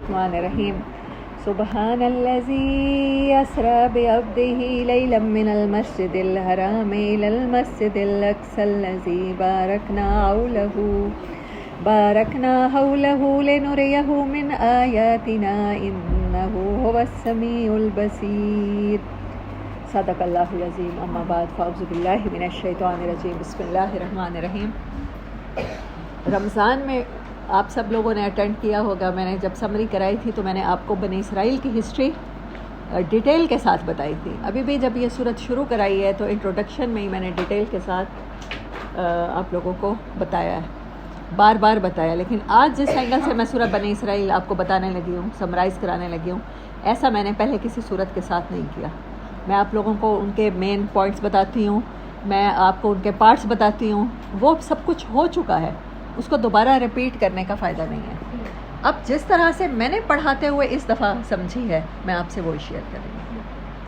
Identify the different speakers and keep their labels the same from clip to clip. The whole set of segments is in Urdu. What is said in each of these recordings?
Speaker 1: الرحمن الرحیم سبحان الذی اسری بعبدہ لیلا من المسجد الحرام الی المسجد الاقصی الذی بارکنا حولہ لنریہ من آیاتنا انہ هو السمیع البصیر. صدق اللہ العظیم. اما بعد فاعوذ باللہ من الشیطان الرجیم. بسم اللہ الرحمن الرحیم. رمضان میں آپ سب لوگوں نے اٹینڈ کیا ہوگا. میں نے جب سمری کرائی تھی تو میں نے آپ کو بنی اسرائیل کی ہسٹری ڈیٹیل کے ساتھ بتائی تھی. ابھی بھی جب یہ صورت شروع کرائی ہے تو انٹروڈکشن میں ہی میں نے ڈیٹیل کے ساتھ آپ لوگوں کو بتایا ہے, بار بار بتایا. لیکن آج جس اینگل سے میں سورت بنی اسرائیل آپ کو بتانے لگی ہوں, سمرائز کرانے لگی ہوں, ایسا میں نے پہلے کسی صورت کے ساتھ نہیں کیا. میں آپ لوگوں کو ان کے مین پوائنٹس بتاتی ہوں, میں آپ کو ان کے پارٹس بتاتی ہوں. وہ سب کچھ ہو چکا ہے, اس کو دوبارہ ریپیٹ کرنے کا فائدہ نہیں ہے. اب جس طرح سے میں نے پڑھاتے ہوئے اس دفعہ سمجھی ہے میں آپ سے وہی شیئر کر رہی ہوں.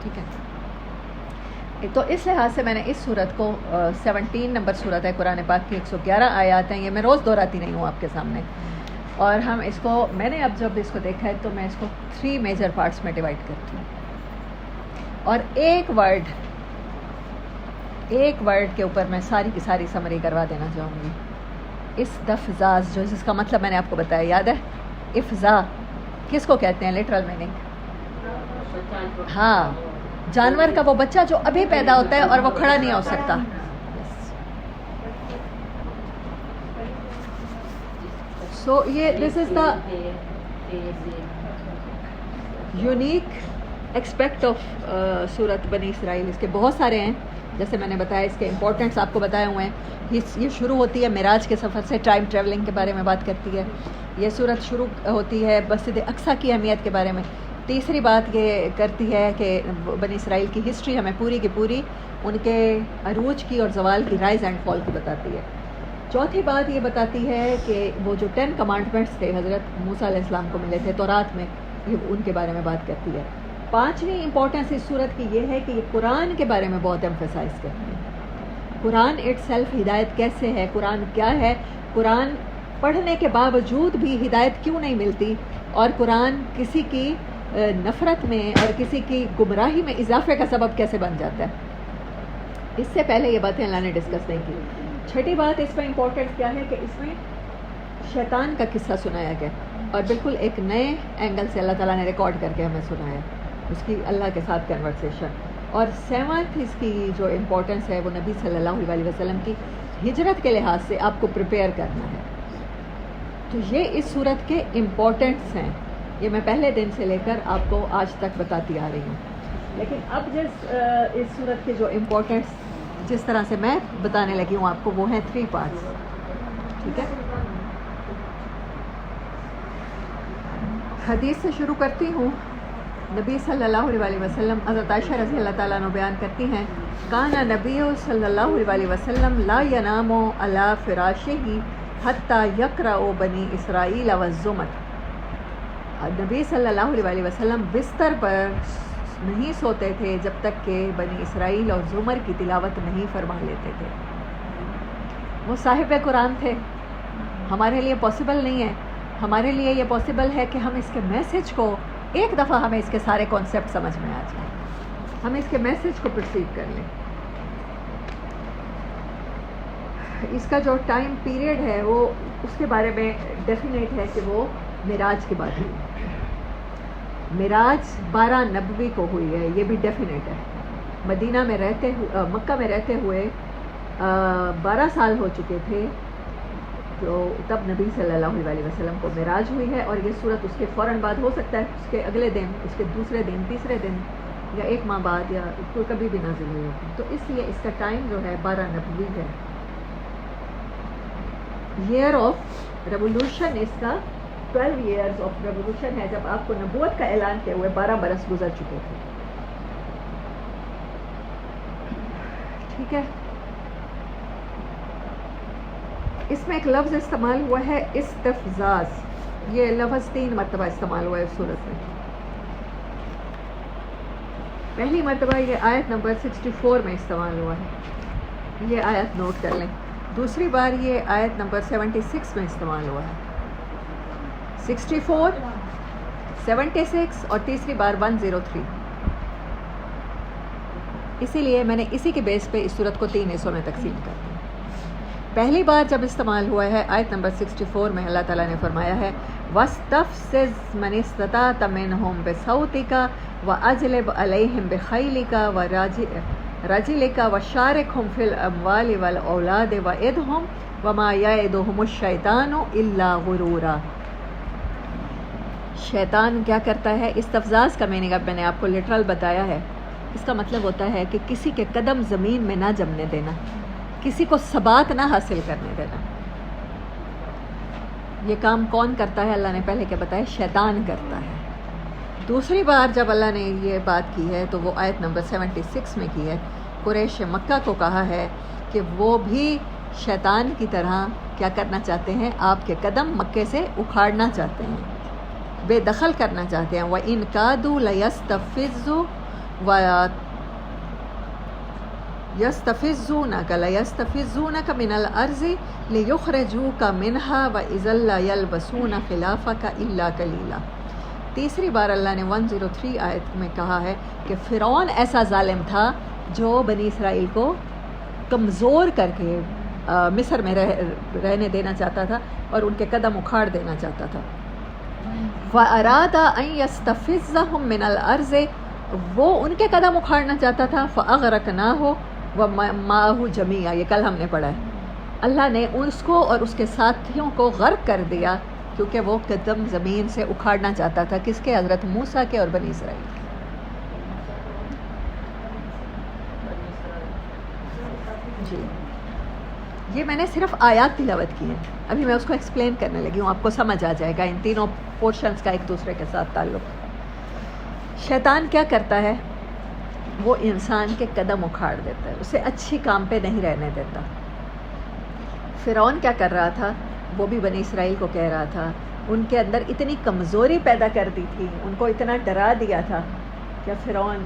Speaker 1: ٹھیک ہے, تو اس لحاظ سے میں نے اس صورت کو 17 نمبر صورت ہے قرآن پاک کی, 111 آیات ہیں. یہ میں روز دہراتی نہیں ہوں آپ کے سامنے. اور ہم اس کو, میں نے اب جب اس کو دیکھا ہے تو میں اس کو 3 میجر پارٹس میں ڈیوائڈ کرتی ہوں. اور ایک ورڈ کے اوپر میں ساری کی ساری سمری کروا دینا چاہوں گی. استفزاز, جو جس کا مطلب میں نے آپ کو بتایا, یاد ہے؟ افزا کس کو کہتے ہیں لٹرل میننگ؟ ہاں, جانور کا وہ بچہ جو ابھی پیدا ہوتا ہے اور وہ کھڑا نہیں ہو سکتا. سو یہ دس از دا یونیک ایکسپیکٹ آف سورت بنی اسرائیل. اس کے بہت سارے ہیں, جیسے میں نے بتایا اس کے امپورٹنٹس آپ کو بتائے ہوئے ہیں. یہ شروع ہوتی ہے معراج کے سفر سے, ٹائم ٹریولنگ کے بارے میں بات کرتی ہے. یہ صورت شروع ہوتی ہے مسجد اقصیٰ کی اہمیت کے بارے میں. تیسری بات یہ کرتی ہے کہ بنی اسرائیل کی ہسٹری ہمیں پوری کی پوری ان کے عروج کی اور زوال کی, رائز اینڈ فال کی بتاتی ہے. چوتھی بات یہ بتاتی ہے کہ وہ جو 10 کمانڈمنٹس تھے حضرت موسیٰ علیہ السلام کو ملے تھے تورات میں, یہ ان کے بارے میں بات کرتی ہے. پانچویں امپورٹنس اس صورت کی یہ ہے کہ یہ قرآن کے بارے میں بہت ایمفیسائز کرتی ہے. قرآن اٹ سیلف ہدایت کیسے ہے, قرآن کیا ہے, قرآن پڑھنے کے باوجود بھی ہدایت کیوں نہیں ملتی, اور قرآن کسی کی نفرت میں اور کسی کی گمراہی میں اضافے کا سبب کیسے بن جاتا ہے. اس سے پہلے یہ باتیں اللہ نے ڈسکس نہیں کی. چھٹی بات اس میں امپورٹنٹ کیا ہے کہ اس میں شیطان کا قصہ سنایا گیا, اور بالکل ایک نئے اینگل سے اللہ تعالیٰ نے ریکارڈ کر کے ہمیں سنایا اس کی اللہ کے ساتھ کنورسیشن. اور 7th اس کی جو امپورٹنس ہے وہ نبی صلی اللہ علیہ وسلم کی ہجرت کے لحاظ سے آپ کو پریپیئر کرنا ہے. تو یہ اس صورت کے امپورٹنٹس ہیں. یہ میں پہلے دن سے لے کر آپ کو آج تک بتاتی آ رہی ہوں. لیکن اب اس صورت کے جو امپورٹنٹس جس طرح سے میں بتانے لگی ہوں آپ کو, وہ ہیں 3 پارٹس. ٹھیک ہے, حدیث سے شروع کرتی ہوں. نبی صلی اللہ علیہ وسلم, حضرت عائشہ رضی اللہ تعالیٰ عنہ بیان کرتی ہیں, کانا نبی صلی اللہ علیہ وسلم لا ینام علی فراشہ حتی یقرأ بنی اسرائیل والزمر. نبی صلی اللہ علیہ وسلم بستر پر نہیں سوتے تھے جب تک کہ بنی اسرائیل اور زمر کی تلاوت نہیں فرما لیتے تھے. وہ صاحب قرآن تھے. ہمارے لیے پاسبل نہیں ہے. ہمارے لیے یہ پاسبل ہے کہ ہم اس کے میسج کو, ایک دفعہ ہمیں اس کے سارے کانسیپٹ سمجھ میں آ جائیں, ہم اس کے میسج کو پرسیو کر لیں. اس کا جو ٹائم پیریڈ ہے وہ اس کے بارے میں ڈیفینیٹ ہے کہ وہ معراج کے بعد ہوئی. معراج 12 نبوی کو ہوئی ہے, یہ بھی ڈیفینیٹ ہے. مدینہ میں رہتے ہوئے, مکہ میں رہتے ہوئے 12 سال ہو چکے تھے, تو تب نبی صلی اللہ علیہ وسلم کو معراج ہوئی ہے. اور یہ صورت اس کے فوراً بعد ہو سکتا ہے, اس کے اگلے دن, اس کے دوسرے دن, تیسرے دن, یا 1 ماہ بعد, یا کوئی کبھی بھی نازل ہوئی ہوگی. تو اس لیے اس کا ٹائم جو ہے 12 نبوی ہے. ایئر آف ریولیوشن اس کا 12 ایئرز آف ریولیوشن ہے, جب آپ کو نبوت کا اعلان کیے ہوئے 12 برس گزر چکے تھے. ٹھیک ہے, اس میں ایک لفظ استعمال ہوا ہے استفزاز. یہ لفظ 3 مرتبہ استعمال ہوا ہے اس صورت میں. پہلی مرتبہ یہ آیت نمبر 64 میں استعمال ہوا ہے, یہ آیت نوٹ کر لیں. دوسری بار یہ آیت نمبر 76 میں استعمال ہوا ہے. 64 76 اور تیسری بار 103. اسی لیے میں نے اسی کے بیس پہ اس صورت کو 3 حصوں میں تقسیم کر دی. پہلی بار جب استعمال ہوا ہے آیت نمبر 64 میں اللہ تعالیٰ نے فرمایا ہے وَاسْتَفْزِزْ مَنِ اسْتَطَعْتَ مِنْهُمْ بِصَوْتِكَ وَأَجْلِبْ عَلَيْهِمْ بِخَيْلِكَ وَرَجِلِكَ وَشَارِكْهُمْ فِي الْأَمْوَالِ وَالْأَوْلَادِ وَعِدْهُمْ وَمَا يَعِدُهُمُ الشَّيْطَانُ إِلَّا غُرُورًا. شیطان کیا کرتا ہے؟ استفزاز کا میننگ اب میں نے آپ کو لٹرل بتایا ہے. اس کا مطلب ہوتا ہے کہ کسی کے قدم زمین میں نہ جمنے دینا، کسی کو ثبات نہ حاصل کرنے دینا. یہ کام کون کرتا ہے؟ اللہ نے پہلے کیا بتایا؟ شیطان کرتا ہے. دوسری بار جب اللہ نے یہ بات کی ہے تو وہ آیت نمبر 76 میں کی ہے. قریش مکہ کو کہا ہے کہ وہ بھی شیطان کی طرح کیا کرنا چاہتے ہیں؟ آپ کے قدم مکے سے اکھاڑنا چاہتے ہیں، بے دخل کرنا چاہتے ہیں. وَإِن كَادُوا لَيَسْتَفِزُّونَكَ مِنَ الْأَرْضِ لِيُخْرِجُوكَ مِنْهَا وَإِذًا لَّا يَلْبَسُونَ خِلَافَكَ إِلَّا قَلِيلًا. تیسری بار اللہ نے 103 آیت میں کہا ہے کہ فرعون ایسا ظالم تھا جو بنی اسرائیل کو کمزور کر کے مصر میں رہنے دینا چاہتا تھا اور ان کے قدم اکھاڑ دینا چاہتا تھا. وَأَرَادَ أَن يَسْتَفِزَّهُم مِّنَ الْأَرْضِ، وہ ان کے قدم اکھاڑنا چاہتا تھا. فَأَغْرَقْنَاهُ وَمَعَهُ جَمِيعًا، یہ کل ہم نے پڑھا ہے. اللہ نے اس کو اور اس کے ساتھیوں کو غرق کر دیا کیونکہ وہ قدم زمین سے اکھاڑنا چاہتا تھا. کس کے؟ حضرت موسیٰ کے اور بنی اسرائیل کے. جی یہ میں نے صرف آیات تلاوت کی ہیں، ابھی میں اس کو ایکسپلین کرنے لگی ہوں، آپ کو سمجھ آ جائے گا ان تینوں پورشنز کا ایک دوسرے کے ساتھ تعلق. شیطان کیا کرتا ہے؟ وہ انسان کے قدم اکھاڑ دیتا ہے، اسے اچھی کام پہ نہیں رہنے دیتا. فرعون کیا کر رہا تھا؟ وہ بھی بنی اسرائیل کو کہہ رہا تھا، ان کے اندر اتنی کمزوری پیدا کر دی تھی، ان کو اتنا ڈرا دیا تھا. کیا فرعون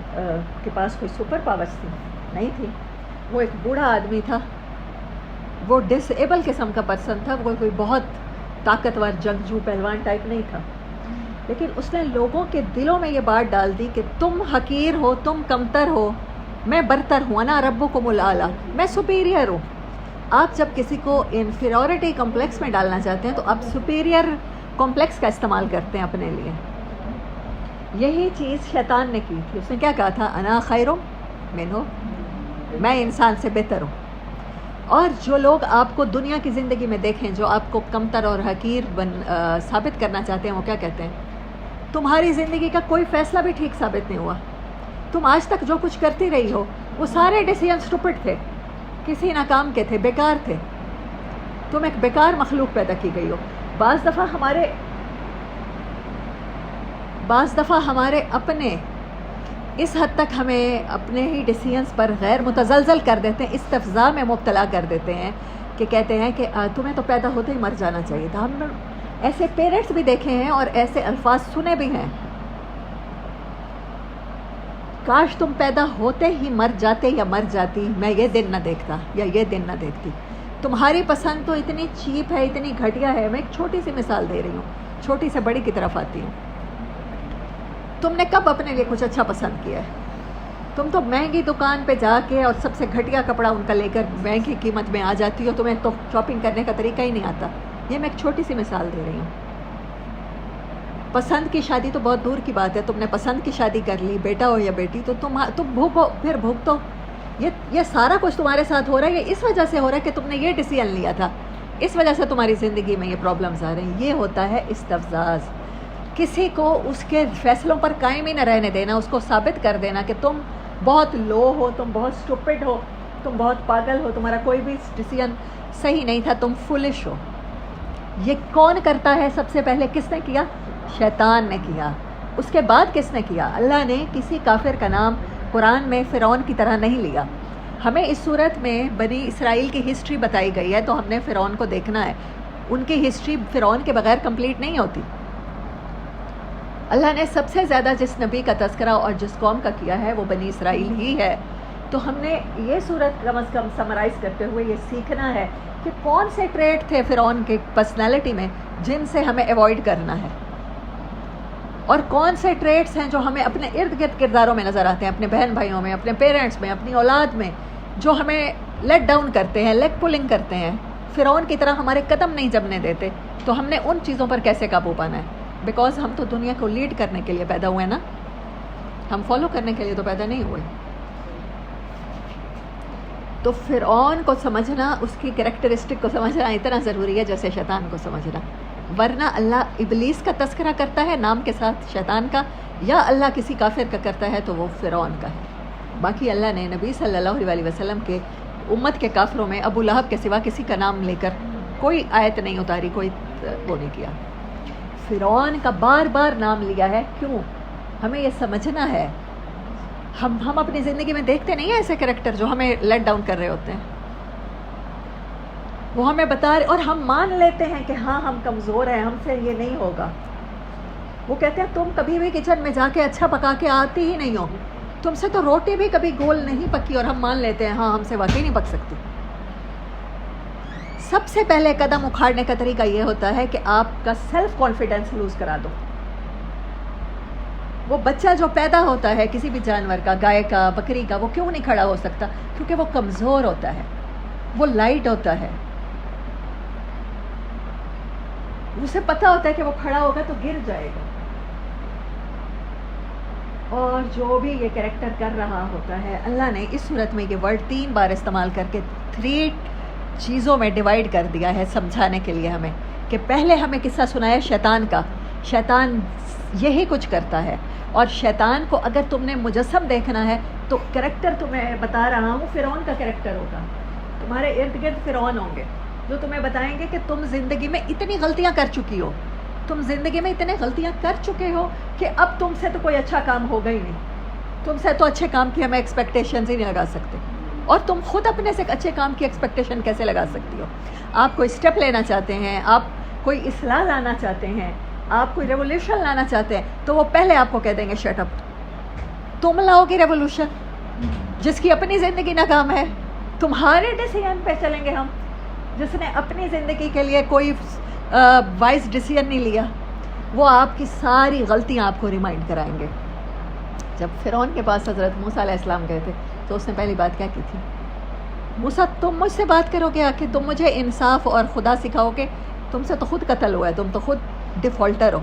Speaker 1: کے پاس کوئی سپر پاورز تھی؟ نہیں تھی. وہ ایک بوڑھا آدمی تھا، وہ ڈس ایبل قسم کا پرسن تھا، وہ کوئی بہت طاقتور جنگجو پہلوان ٹائپ نہیں تھا. لیکن اس نے لوگوں کے دلوں میں یہ بات ڈال دی کہ تم حقیر ہو، تم کمتر ہو، میں برتر ہوں، انا ربکم الاعلی، میں سپیریئر ہوں. آپ جب کسی کو انفیریورٹی کمپلیکس میں ڈالنا چاہتے ہیں تو آپ سپیریئر کمپلیکس کا استعمال کرتے ہیں اپنے لیے. یہی چیز شیطان نے کی تھی. اس نے کیا کہا تھا؟ انا خیر منہ، میں انسان سے بہتر ہوں. اور جو لوگ آپ کو دنیا کی زندگی میں دیکھیں، جو آپ کو کمتر اور حقیر ثابت کرنا چاہتے ہیں، وہ کیا کہتے ہیں؟ تمہاری زندگی کا کوئی فیصلہ بھی ٹھیک ثابت نہیں ہوا، تم آج تک جو کچھ کرتی رہی ہو وہ سارے ڈیسیژن اسٹوپڈ تھے، کسی نہ کام کے تھے، بیکار تھے. تم ایک بیکار مخلوق پیدا کی گئی ہو. بعض دفعہ ہمارے اپنے اس حد تک ہمیں اپنے ہی ڈیسیژنس پر غیر متزلزل کر دیتے ہیں، استفزا میں مبتلا کر دیتے ہیں کہ کہتے ہیں کہ تمہیں تو پیدا ہوتے ہی مر جانا چاہیے تھا. ہم نے ایسے پیرنٹس بھی دیکھے ہیں اور ایسے الفاظ سنے بھی ہیں، کاش تم پیدا ہوتے ہی مر جاتے یا مر جاتی، میں یہ دن نہ دیکھتا یا یہ دن نہ دیکھتی. تمہاری پسند تو اتنی چیپ ہے، اتنی گھٹیا ہے. میں ایک چھوٹی سی مثال دے رہی ہوں، چھوٹی سے بڑی کی طرف آتی ہوں. تم نے کب اپنے لیے کچھ اچھا پسند کیا ہے؟ تم تو مہنگی دکان پہ جا کے اور سب سے گھٹیا کپڑا ان کا لے کر مہنگی قیمت میں آ جاتی ہو. تمہیں تو شاپنگ کرنے کا طریقہ ہی نہیں آتا. یہ میں ایک چھوٹی سی مثال دے رہی ہوں. پسند کی شادی تو بہت دور کی بات ہے. تم نے پسند کی شادی کر لی، بیٹا ہو یا بیٹی، تو تم بھوکو، پھر بھوگتو. یہ سارا کچھ تمہارے ساتھ ہو رہا ہے، یہ اس وجہ سے ہو رہا ہے کہ تم نے یہ ڈیسیژن لیا تھا، اس وجہ سے تمہاری زندگی میں یہ پرابلمز آ رہے ہیں. یہ ہوتا ہے استفزاز. کسی کو اس کے فیصلوں پر قائم ہی نہ رہنے دینا، اس کو ثابت کر دینا کہ تم بہت لو ہو، تم بہت اسٹوپڈ ہو، تم بہت پاگل ہو، تمہارا کوئی بھی ڈیسیژن صحیح نہیں تھا، تم فولش ہو. یہ کون کرتا ہے؟ سب سے پہلے کس نے کیا؟ شیطان نے کیا. اس کے بعد کس نے کیا؟ اللہ نے کسی کافر کا نام قرآن میں فرعون کی طرح نہیں لیا. ہمیں اس صورت میں بنی اسرائیل کی ہسٹری بتائی گئی ہے تو ہم نے فرعون کو دیکھنا ہے. ان کی ہسٹری فرعون کے بغیر کمپلیٹ نہیں ہوتی. اللہ نے سب سے زیادہ جس نبی کا تذکرہ اور جس قوم کا کیا ہے وہ بنی اسرائیل ہی ہے. تو ہم نے یہ صورت کم از کم سمرائز کرتے ہوئے یہ سیکھنا ہے کہ کون سے ٹریٹ تھے فرعون کے پرسنالٹی میں جن سے ہمیں ایوائڈ کرنا ہے. اور کون سے ٹریٹس ہیں جو ہمیں اپنے ارد گرد کرداروں میں نظر آتے ہیں، اپنے بہن بھائیوں میں، اپنے پیرنٹس میں، اپنی اولاد میں، جو ہمیں لیٹ ڈاؤن کرتے ہیں، لیگ پولنگ کرتے ہیں، فرعون کی طرح ہمارے قدم نہیں جمنے دیتے. تو ہم نے ان چیزوں پر کیسے قابو پانا ہے؟ بیکاز ہم تو دنیا کو لیڈ کرنے کے لیے پیدا ہوئے نا، ہم فالو کرنے کے لیے تو پیدا نہیں ہوئے. تو فرعون کو سمجھنا، اس کی کریکٹرسٹک کو سمجھنا اتنا ضروری ہے جیسے شیطان کو سمجھنا. ورنہ اللہ ابلیس کا تذکرہ کرتا ہے نام کے ساتھ شیطان کا، یا اللہ کسی کافر کا کرتا ہے تو وہ فرعون کا ہے. باقی اللہ نے نبی صلی اللہ علیہ وسلم کے امت کے کافروں میں ابو لہب کے سوا کسی کا نام لے کر کوئی آیت نہیں اتاری، کوئی وہ نہیں کیا. فرعون کا بار بار نام لیا ہے. کیوں؟ ہمیں یہ سمجھنا ہے. ہم اپنی زندگی میں دیکھتے نہیں ہیں ایسے کریکٹر جو ہمیں لیٹ ڈاؤن کر رہے ہوتے ہیں، وہ ہمیں بتا رہے، اور ہم مان لیتے ہیں کہ ہاں ہم کمزور ہیں، ہم سے یہ نہیں ہوگا. وہ کہتے ہیں تم کبھی بھی کچن میں جا کے اچھا پکا کے آتی ہی نہیں ہو، تم سے تو روٹی بھی کبھی گول نہیں پکی، اور ہم مان لیتے ہیں ہاں ہم سے واقعی نہیں پک سکتی. سب سے پہلے قدم اکھاڑنے کا طریقہ یہ ہوتا ہے کہ آپ کا سیلف کانفیڈنس لوز کرا دو. وہ بچہ جو پیدا ہوتا ہے کسی بھی جانور کا، گائے کا، بکری کا، وہ کیوں نہیں کھڑا ہو سکتا؟ کیونکہ وہ کمزور ہوتا ہے، وہ لائٹ ہوتا ہے، اسے پتہ ہوتا ہے کہ وہ کھڑا ہوگا تو گر جائے گا. اور جو بھی یہ کریکٹر کر رہا ہوتا ہے، اللہ نے اس صورت میں یہ ورڈ 3 بار استعمال کر کے 3 چیزوں میں ڈیوائیڈ کر دیا ہے سمجھانے کے لیے ہمیں. کہ پہلے ہمیں قصہ سنایا شیطان کا، شیطان یہی کچھ کرتا ہے. اور شیطان کو اگر تم نے مجسم دیکھنا ہے تو کریکٹر تمہیں بتا رہا ہوں فرعون کا کریکٹر ہوگا. تمہارے ارد گرد فرعون ہوں گے جو تمہیں بتائیں گے کہ تم زندگی میں اتنی غلطیاں کر چکی ہو، تم زندگی میں اتنے غلطیاں کر چکے ہو کہ اب تم سے تو کوئی اچھا کام ہوگا ہی نہیں، تم سے تو اچھے کام کی ہمیں ایکسپیکٹیشنز ہی نہیں لگا سکتے. اور تم خود اپنے سے اچھے کام کی ایکسپیکٹیشن کیسے لگا سکتی ہو؟ آپ کوئی اسٹیپ لینا چاہتے ہیں، آپ کوئی اصلاح لانا چاہتے ہیں، آپ کوئی ریولیوشن لانا چاہتے ہیں، تو وہ پہلے آپ کو کہہ دیں گے شٹ اپ. تم لاؤ گی ریولیوشن جس کی اپنی زندگی ناکام ہے؟ تمہارے ڈیسیژن پہ چلیں گے ہم جس نے اپنی زندگی کے لیے کوئی وائز ڈیسیژن نہیں لیا؟ وہ آپ کی ساری غلطیاں آپ کو ریمائنڈ کرائیں گے. جب فرعون کے پاس حضرت موسیٰ علیہ السلام گئے تھے تو اس نے پہلی بات کیا کی تھی؟ موسیٰ تم مجھ سے بات کرو گے کہ تم مجھے انصاف اور خدا سکھاؤ گے؟ تم سے تو خود قتل ہوا ہے، تم تو خود ڈیفالٹر ہو.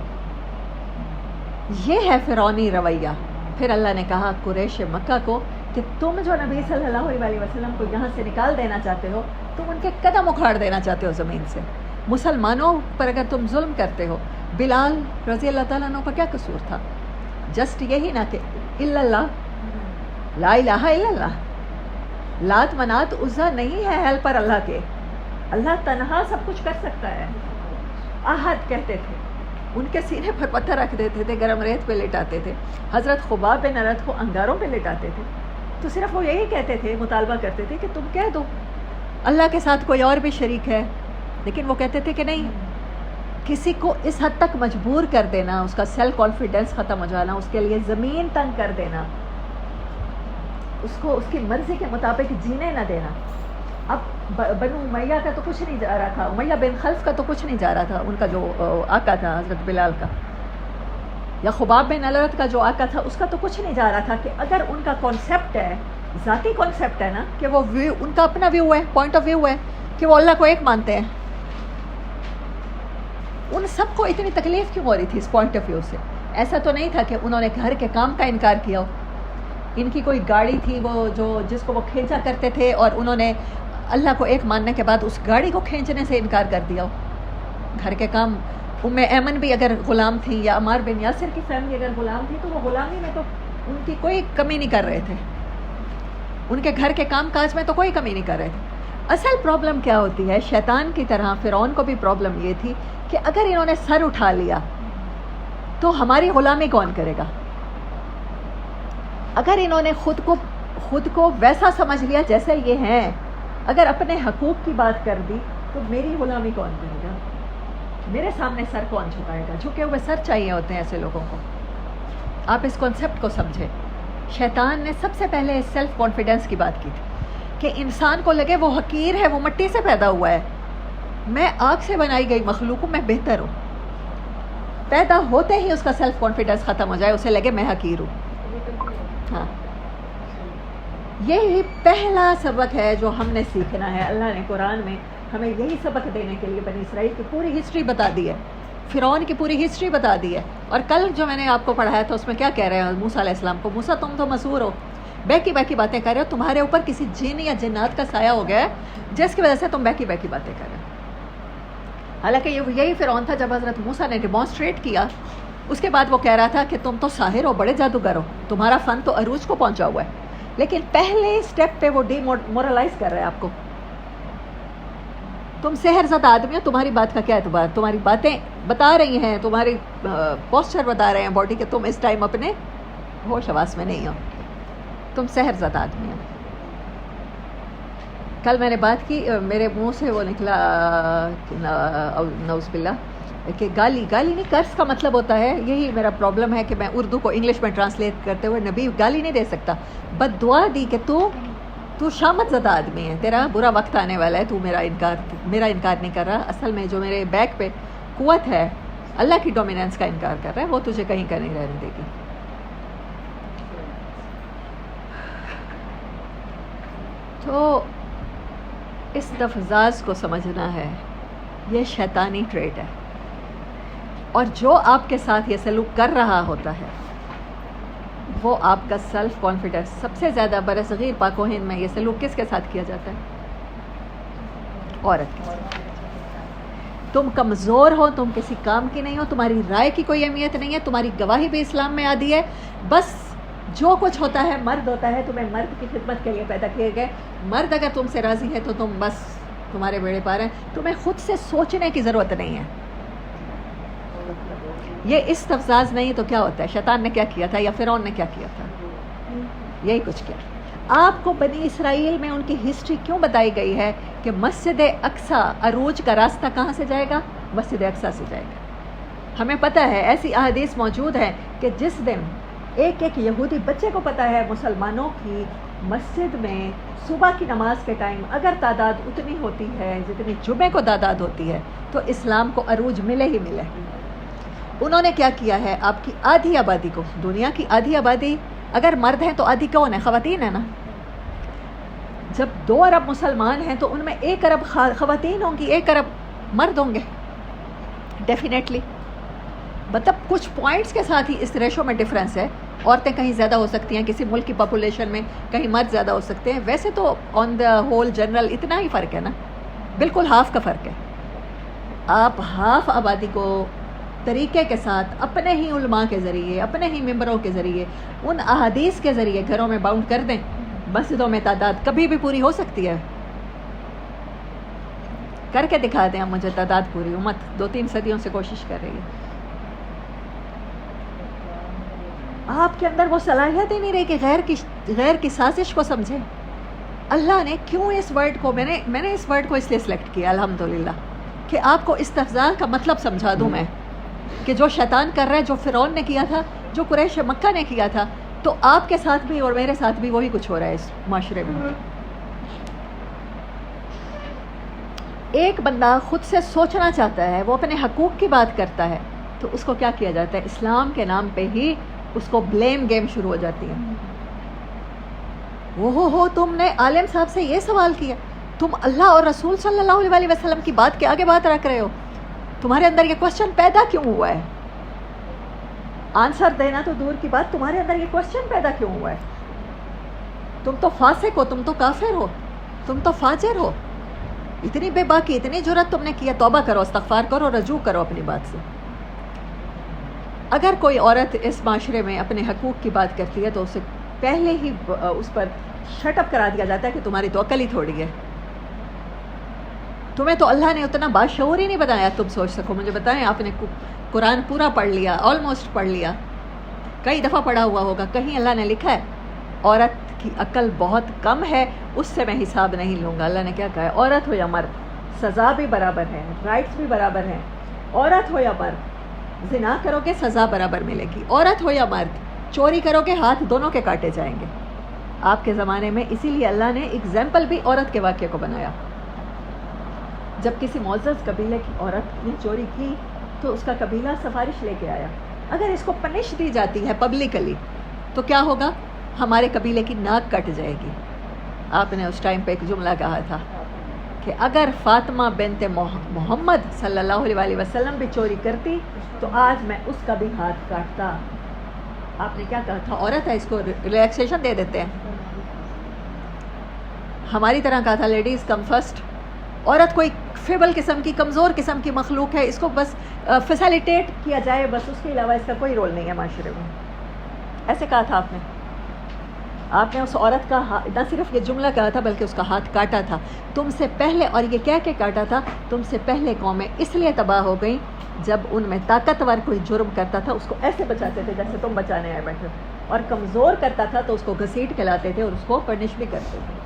Speaker 1: یہ ہے فرعونی رویہ. پھر اللہ نے کہا قریش مکہ کو کہ تم جو نبی صلی اللہ علیہ وسلم کو یہاں سے نکال دینا چاہتے ہو، تم ان کے قدم اکھاڑ دینا چاہتے ہو زمین سے. مسلمانوں پر اگر تم ظلم کرتے ہو، بلال رضی اللہ تعالیٰ عنہ کا کیا قصور تھا؟ جسٹ یہی نا کہ الا اللہ، لا الہ الا اللہ. لات منات عزا نہیں ہے ہیلپر اللہ کے، اللہ تنہا سب کچھ کر سکتا ہے. احد کہتے تھے، ان کے سینے پر پتھر رکھ دیتے تھے، گرم ریت پہ لٹاتے تھے. حضرت خباب بن ارد کو انگاروں پہ لٹاتے تھے. تو صرف وہ یہی کہتے تھے، مطالبہ کرتے تھے کہ تم کہہ دو اللہ کے ساتھ کوئی اور بھی شریک ہے. لیکن وہ کہتے تھے کہ نہیں، کسی کو اس حد تک مجبور کر دینا، اس کا سیلف کانفیڈنس ختم ہو جانا، اس کے لیے زمین تنگ کر دینا، اس کو اس کی مرضی کے مطابق جینے نہ دینا. اب بنو امیہ کا تو کچھ نہیں جا رہا تھا، امیہ بن خلف کا تو کچھ نہیں جا رہا تھا، ان کا جو آقا تھا حضرت بلال کا، یا خباب بن الرت کا جو آقا تھا، اس کا تو کچھ نہیں جا رہا تھا. کہ اگر ان کا کانسیپٹ ہے، ذاتی کانسیپٹ ہے نا، کہ وہ ویو، ان کا اپنا ویو ہے، پوائنٹ آف ویو ہے کہ وہ اللہ کو ایک مانتے ہیں، ان سب کو اتنی تکلیف کیوں ہو رہی تھی اس پوائنٹ آف ویو سے؟ ایسا تو نہیں تھا کہ انہوں نے گھر کے کام کا انکار کیا ہو. ان کی کوئی گاڑی تھی وہ جس کو وہ کھینچا کرتے تھے، اور انہوں نے اللہ کو ایک ماننے کے بعد اس گاڑی کو کھینچنے سے انکار کر دیا ہو. گھر کے کام، ام ایمن بھی اگر غلام تھی، یا عمار بن یاسر کی فیملی اگر غلام تھی، تو وہ غلامی میں تو ان کی کوئی کمی نہیں کر رہے تھے، ان کے گھر کے کام کاج میں تو کوئی کمی نہیں کر رہے تھے. اصل پرابلم کیا ہوتی ہے؟ شیطان کی طرح فرعون کو بھی پرابلم یہ تھی کہ اگر انہوں نے سر اٹھا لیا تو ہماری غلامی کون کرے گا؟ اگر انہوں نے خود کو ویسا سمجھ لیا جیسے یہ ہیں، اگر اپنے حقوق کی بات کر دی، تو میری غلامی کون کرے گا؟ میرے سامنے سر کون جھکائے گا؟ جھکے ہوئے سر چاہیے ہوتے ہیں ایسے لوگوں کو. آپ اس کانسیپٹ کو سمجھیں. شیطان نے سب سے پہلے سیلف کانفیڈنس کی بات کی تھی کہ انسان کو لگے وہ حقیر ہے، وہ مٹی سے پیدا ہوا ہے، میں آگ سے بنائی گئی مخلوق ہوں، میں بہتر ہوں. پیدا ہوتے ہی اس کا سیلف کانفیڈنس ختم ہو جائے, اسے لگے میں حقیر ہوں. ہاں, یہی پہلا سبق ہے جو ہم نے سیکھنا ہے. اللہ نے قرآن میں ہمیں یہی سبق دینے کے لیے بنی اسرائیل کی پوری ہسٹری بتا دی ہے, فرعون کی پوری ہسٹری بتا دی ہے. اور کل جو میں نے آپ کو پڑھایا تھا اس میں کیا کہہ رہے ہیں موسیٰ علیہ السلام کو, موسیٰ تم تو مسحور ہو, بیکی بیکی باتیں کر رہے ہو, تمہارے اوپر کسی جن یا جنات کا سایہ ہو گیا ہے جس کی وجہ سے تم بیکی بیکی باتیں کر رہے ہو. حالانکہ یہی فرعون تھا جب حضرت موسیٰ نے ڈیمانسٹریٹ کیا, اس کے بعد وہ کہہ رہا تھا کہ تم تو ساحر ہو, بڑے جادوگر ہو, تمہارا فن تو عروج کو پہنچا ہوا ہے. لیکن پہلے اسٹیپ پہ وہ ڈی مورلائز کر رہے ہیں آپ کو, تم سحر زدہ آدمی ہو, تمہاری بات کا کیا اعتبار, تمہاری باتیں بتا رہی ہیں, تمہاری پوسچر بتا رہے ہیں باڈی کے, تم اس ٹائم اپنے ہوش حواس میں نہیں ہو, تم سحر زدہ آدمی ہو. کل میں نے بات کی, میرے منہ سے وہ نکلا نعوذ باللہ کہ گالی نہیں, قرض کا مطلب ہوتا ہے, یہی میرا پرابلم ہے کہ میں اردو کو انگلش میں ٹرانسلیٹ کرتے ہوئے نبی گالی نہیں دے سکتا, بد دعا دی کہ تو شامت زدہ آدمی ہے, تیرا برا وقت آنے والا ہے, تو میرا انکار نہیں کر رہا. اصل میں جو میرے بیک پہ قوت ہے اللہ کی ڈومیننس کا انکار کر رہا ہے, وہ تجھے کہیں کا نہیں رہنے دے گی. تو اس لفظاز کو سمجھنا ہے, یہ شیطانی ٹریٹ ہے, اور جو آپ کے ساتھ یہ سلوک کر رہا ہوتا ہے وہ آپ کا سیلف کانفیڈنس. سب سے زیادہ برصغیر پاک و ہند میں یہ سلوک کس کے ساتھ کیا جاتا ہے؟ عورت کے ساتھ. تم کمزور ہو, تم کسی کام کی نہیں ہو, تمہاری رائے کی کوئی اہمیت نہیں ہے, تمہاری گواہی بھی اسلام میں آدھی ہے, بس جو کچھ ہوتا ہے مرد ہوتا ہے, تمہیں مرد کی خدمت کے لیے پیدا کیے گئے. مرد اگر تم سے راضی ہے تو تم بس تمہارے بیڑے پار ہیں, تمہیں خود سے سوچنے کی ضرورت نہیں ہے. یہ استفزاز نہیں تو کیا ہوتا ہے؟ شیطان نے کیا کیا تھا یا فرعون نے کیا کیا تھا؟ یہی کچھ کیا. آپ کو بنی اسرائیل میں ان کی ہسٹری کیوں بتائی گئی ہے کہ مسجد اقصیٰ عروج کا راستہ کہاں سے جائے گا؟ مسجد اقصیٰ سے جائے گا. ہمیں پتہ ہے, ایسی احادیث موجود ہیں کہ جس دن ایک یہودی بچے کو پتہ ہے مسلمانوں کی مسجد میں صبح کی نماز کے ٹائم اگر تعداد اتنی ہوتی ہے جتنی جمعے کو تعداد ہوتی ہے تو اسلام کو عروج ملے ہی ملے. انہوں نے کیا کیا ہے, آپ کی آدھی آبادی کو, دنیا کی آدھی آبادی اگر مرد ہیں تو آدھی کون ہے؟ خواتین ہیں نا. جب 2 ارب مسلمان ہیں تو ان میں 1 ارب خواتین ہوں گی, 1 ارب مرد ہوں گے ڈیفینیٹلی. مطلب کچھ پوائنٹس کے ساتھ ہی اس ریشو میں ڈفرینس ہے. عورتیں کہیں زیادہ ہو سکتی ہیں کسی ملک کی پاپولیشن میں, کہیں مرد زیادہ ہو سکتے ہیں. ویسے تو آن دا ہول جنرل اتنا ہی فرق ہے نا, بالکل ہاف کا فرق ہے. آپ ہاف آبادی کو طریقے کے ساتھ اپنے ہی علماء کے ذریعے, اپنے ہی ممبروں کے ذریعے, ان احادیث کے ذریعے گھروں میں باؤنڈ کر دیں. مسجدوں میں تعداد کبھی بھی پوری ہو سکتی ہے, کر کے دکھا دیں. اب مجھے تعداد پوری امت 2-3 صدیوں سے کوشش کر رہی ہے. آپ کے اندر وہ صلاحیت ہی نہیں رہی کہ غیر کی سازش کو سمجھیں. اللہ نے کیوں اس ورڈ کو, میں نے اس ورڈ کو اس لیے سلیکٹ کیا الحمدللہ کہ آپ کو استفزاء کا مطلب سمجھا دوں میں, کہ جو شیطان کر رہا ہے, جو فرعون نے کیا تھا, جو قریش مکہ نے کیا تھا, تو آپ کے ساتھ بھی اور میرے ساتھ بھی وہی کچھ ہو رہا ہے اس معاشرے میں. ایک بندہ خود سے سوچنا چاہتا ہے, وہ اپنے حقوق کی بات کرتا ہے, تو اس کو کیا کیا جاتا ہے؟ اسلام کے نام پہ ہی اس کو بلیم گیم شروع ہو جاتی ہے. ہو تم نے عالم صاحب سے یہ سوال کیا, تم اللہ اور رسول صلی اللہ علیہ وسلم کی بات کے آگے بات رکھ رہے ہو, تمہارے اندر یہ کوشچن پیدا کیوں ہوا ہے؟ آنسر دینا تو دور کی بات, تمہارے اندر یہ کوشچن پیدا کیوں ہوا ہے؟ تم تو فاسق ہو, تم تو کافر ہو, تم تو فاجر ہو. اتنی بے باکی, اتنی جرات تم نے کیا, توبہ کرو, استغفار کرو, رجوع کرو اپنی بات سے. اگر کوئی عورت اس معاشرے میں اپنے حقوق کی بات کرتی ہے تو اسے پہلے ہی اس پر شٹ اپ کرا دیا جاتا ہے کہ تمہاری تو عقل ہی تھوڑی ہے, تمہیں تو اللہ نے اتنا باشعور ہی نہیں بنایا تم سوچ سکو. مجھے بتائیں, آپ نے قرآن پورا پڑھ لیا, آلموسٹ پڑھ لیا, کئی دفعہ پڑھا ہوا ہوگا, کہیں اللہ نے لکھا ہے عورت کی عقل بہت کم ہے, اس سے میں حساب نہیں لوں گا؟ اللہ نے کیا کہا ہے؟ عورت ہو یا مرد سزا بھی برابر ہے, رائٹس بھی برابر ہیں. عورت ہو یا مرد, زنا کرو گے سزا برابر ملے گی. عورت ہو یا مرد, چوری کرو گے ہاتھ دونوں کے کاٹے جائیں گے. آپ کے زمانے میں اسی لیے اللہ نے ایگزامپل بھی عورت کے واقعے کو بنایا. جب کسی معزز قبیلے کی عورت نے چوری کی تو اس کا قبیلہ سفارش لے کے آیا. اگر اس کو پنش دی جاتی ہے پبلکلی تو کیا ہوگا؟ ہمارے قبیلے کی ناک کٹ جائے گی. آپ نے اس ٹائم پہ ایک جملہ کہا تھا کہ اگر فاطمہ بنت محمد صلی اللہ علیہ وسلم بھی چوری کرتی تو آج میں اس کا بھی ہاتھ کاٹتا. آپ نے کیا کہا تھا؟ عورت ہے، اس کو ریلیکسیشن دے دیتے ہیں. ہماری طرح کہا تھا لیڈیز کم فرسٹ. عورت کوئی فیبل قسم کی، کمزور قسم کی مخلوق ہے، اس کو بس فیسیلیٹیٹ کیا جائے بس، اس کے علاوہ اس کا کوئی رول نہیں ہے معاشرے میں. ایسے کہا تھا آپ نے. آپ نے اس عورت کا نہ صرف یہ جملہ کہا تھا بلکہ اس کا ہاتھ کاٹا تھا تم سے پہلے. اور یہ کہہ کے کاٹا تھا تم سے پہلے قومیں اس لیے تباہ ہو گئیں جب ان میں طاقتور کوئی جرم کرتا تھا اس کو ایسے بچاتے تھے جیسے تم بچانے آئے بیٹھے، اور کمزور کرتا تھا تو اس کو گھسیٹ کے لاتے تھے اور اس کو پنش بھی کرتے تھے.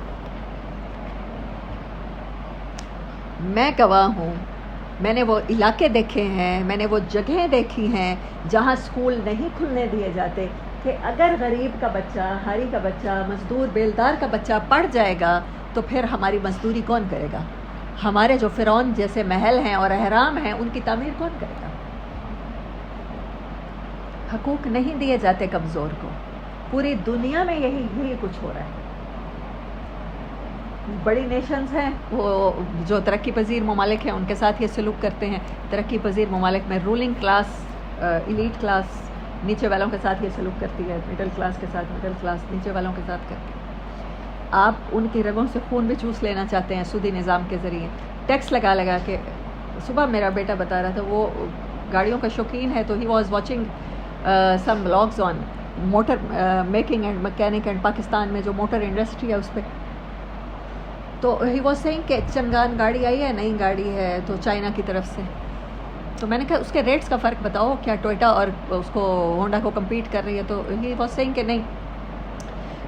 Speaker 1: میں گواہ ہوں، میں نے وہ علاقے دیکھے ہیں، میں نے وہ جگہیں دیکھی ہیں جہاں اسکول نہیں کھلنے دیے جاتے کہ اگر غریب کا بچہ، ہاری کا بچہ، مزدور بیلدار کا بچہ پڑھ جائے گا تو پھر ہماری مزدوری کون کرے گا؟ ہمارے جو فرعون جیسے محل ہیں اور احرام ہیں ان کی تعمیر کون کرے گا؟ حقوق نہیں دیے جاتے کمزور کو. پوری دنیا میں یہی کچھ ہو رہا ہے. بڑی نیشنز ہیں وہ جو ترقی پذیر ممالک ہیں ان کے ساتھ یہ سلوک کرتے ہیں. ترقی پذیر ممالک میں رولنگ کلاس، ایلیٹ کلاس نیچے والوں کے ساتھ یہ سلوک کرتی ہے، مڈل کلاس کے ساتھ مڈل کلاس نیچے والوں کے ساتھ کرتی ہے. آپ ان کی رگوں سے خون بھی چوس لینا چاہتے ہیں سودی نظام کے ذریعے، ٹیکس لگا کے. صبح میرا بیٹا بتا رہا تھا وہ گاڑیوں کا شوقین ہے، تو he was watching some blogs on motor making and mechanic and Pakistan میں جو موٹر انڈسٹری ہے اس پہ. تو ہی واز سینگ کہ چنگان گاڑی آئی ہے، نئی گاڑی ہے تو چائنا کی طرف سے. تو میں نے کہا اس کے ریٹس کا فرق بتاؤ، کیا ٹوئٹا اور اس کو ہونڈا کو کمپیٹ کر رہی ہے؟ تو ہی واز سینگ کہ نہیں،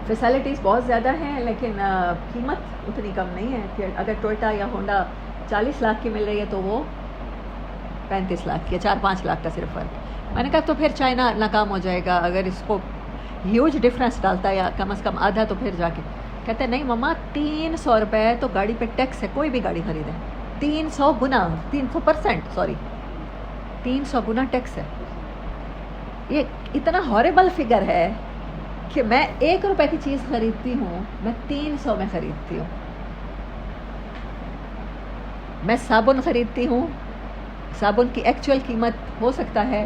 Speaker 1: فیسلٹیز بہت زیادہ ہیں لیکن قیمت اتنی کم نہیں ہے کہ اگر ٹوئٹا یا ہونڈا 40 لاکھ کی مل رہی ہے تو وہ 35 لاکھ کی ہے، 4-5 لاکھ کا صرف فرق. میں نے کہا تو پھر چائنا ناکام ہو جائے گا اگر اس کو ہیوج ڈفرینس ڈالتا ہے یا کم از کم آدھا. تو پھر جا کے کہتے ہیں نہیں مما 300 روپے تو گاڑی پہ ٹیکس ہے، کوئی بھی گاڑی خریدیں 300 گنا 300%، سوری 300 گنا ٹیکس ہے. یہ اتنا ہاربل فگر ہے کہ میں 1 روپے کی چیز خریدتی ہوں میں 300 میں خریدتی ہوں. میں صابن خریدتی ہوں، صابن کی ایکچوئل قیمت ہو سکتا ہے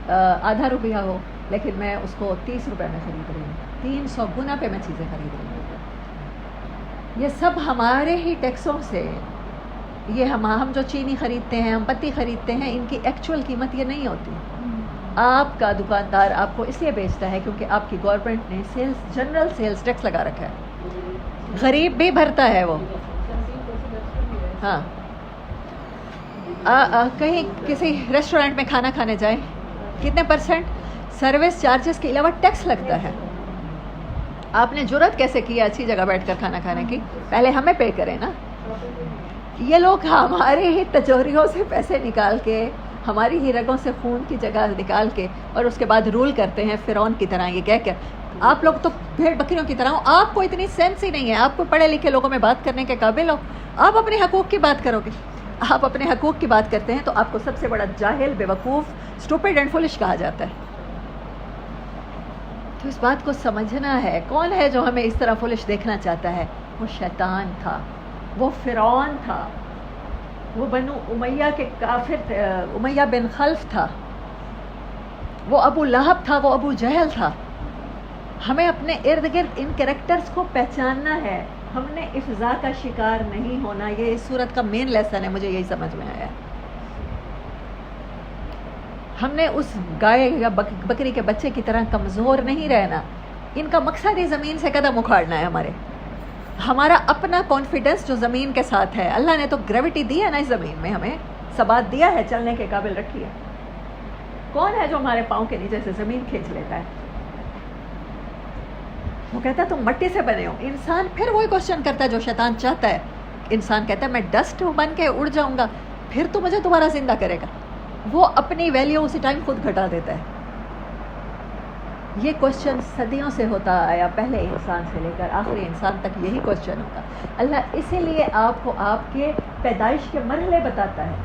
Speaker 1: آدھا روپیہ ہو لیکن میں اس کو 30 روپے میں خرید رہی ہوں. 300 گنا پہ میں چیزیں خرید رہی ہوں. یہ سب ہمارے ہی ٹیکسوں سے. یہ ہم جو چینی خریدتے ہیں، ہم پتی خریدتے ہیں، ان کی ایکچوئل قیمت یہ نہیں ہوتی. آپ کا دکاندار آپ کو اس لیے بیچتا ہے کیونکہ آپ کی گورنمنٹ نے جنرل سیلز ٹیکس لگا رکھا ہے. غریب بھی بھرتا ہے وہ. ہاں کہیں کسی ریسٹورینٹ میں کھانا کھانے جائیں کتنے % سروس چارجز کے علاوہ ٹیکس لگتا ہے. آپ نے جرات کیسے کی اچھی جگہ بیٹھ کر کھانا کھانے کی؟ پہلے ہمیں پے کریں نا. یہ لوگ ہمارے ہی تجوریوں سے پیسے نکال کے، ہماری ہی رگوں سے خون کی جگہ نکال کے اور اس کے بعد رول کرتے ہیں فرعون کی طرح. یہ کہہ کر آپ لوگ تو بھیڑ بکریوں کی طرح ہو، آپ کو اتنی سینس ہی نہیں ہے، آپ کو پڑھے لکھے لوگوں میں بات کرنے کے قابل ہو، آپ اپنے حقوق کی بات کرو گے. آپ اپنے حقوق کی بات کرتے ہیں تو آپ کو سب سے بڑا جاہل، بیوقوف، اسٹوپڈ اینڈ فولش کہا جاتا ہے. تو اس بات کو سمجھنا ہے. کون ہے جو ہمیں اس طرح فولش دیکھنا چاہتا ہے؟ وہ شیطان تھا، وہ فرعون تھا، وہ بنو امیہ کے کافر امیہ بن خلف تھا، وہ ابو لہب تھا، وہ ابو جہل تھا. ہمیں اپنے ارد گرد ان کریکٹرز کو پہچاننا ہے. ہم نے افزا کا شکار نہیں ہونا. یہ اس صورت کا مین لیسن ہے، مجھے یہی سمجھ میں آیا. ہم نے اس گائے یا بکری کے بچے کی طرح کمزور نہیں رہنا. ان کا مقصد ہی زمین سے قدم اکھاڑنا ہے. ہمارا اپنا کانفیڈنس جو زمین کے ساتھ ہے، اللہ نے تو گریوٹی دی ہے نا اس زمین میں، ہمیں ثبات دیا ہے، چلنے کے قابل رکھی ہے. کون ہے جو ہمارے پاؤں کے نیچے سے زمین کھینچ لیتا ہے؟ وہ کہتا ہے تم مٹی سے بنے ہو. انسان پھر وہی کوشچن کرتا ہے جو شیطان چاہتا ہے. انسان کہتا ہے میں ڈسٹ بن کے اڑ جاؤں گا، پھر تو مجھے دوبارہ زندہ کرے گا. وہ اپنی ویلیو اسی ٹائم خود گھٹا دیتا ہے. یہ کوشچن صدیوں سے ہوتا آیا، پہلے انسان سے لے کر آخری انسان تک یہی کوشچن ہوتا. اللہ اسی لیے آپ کو آپ کے پیدائش کے مرحلے بتاتا ہے.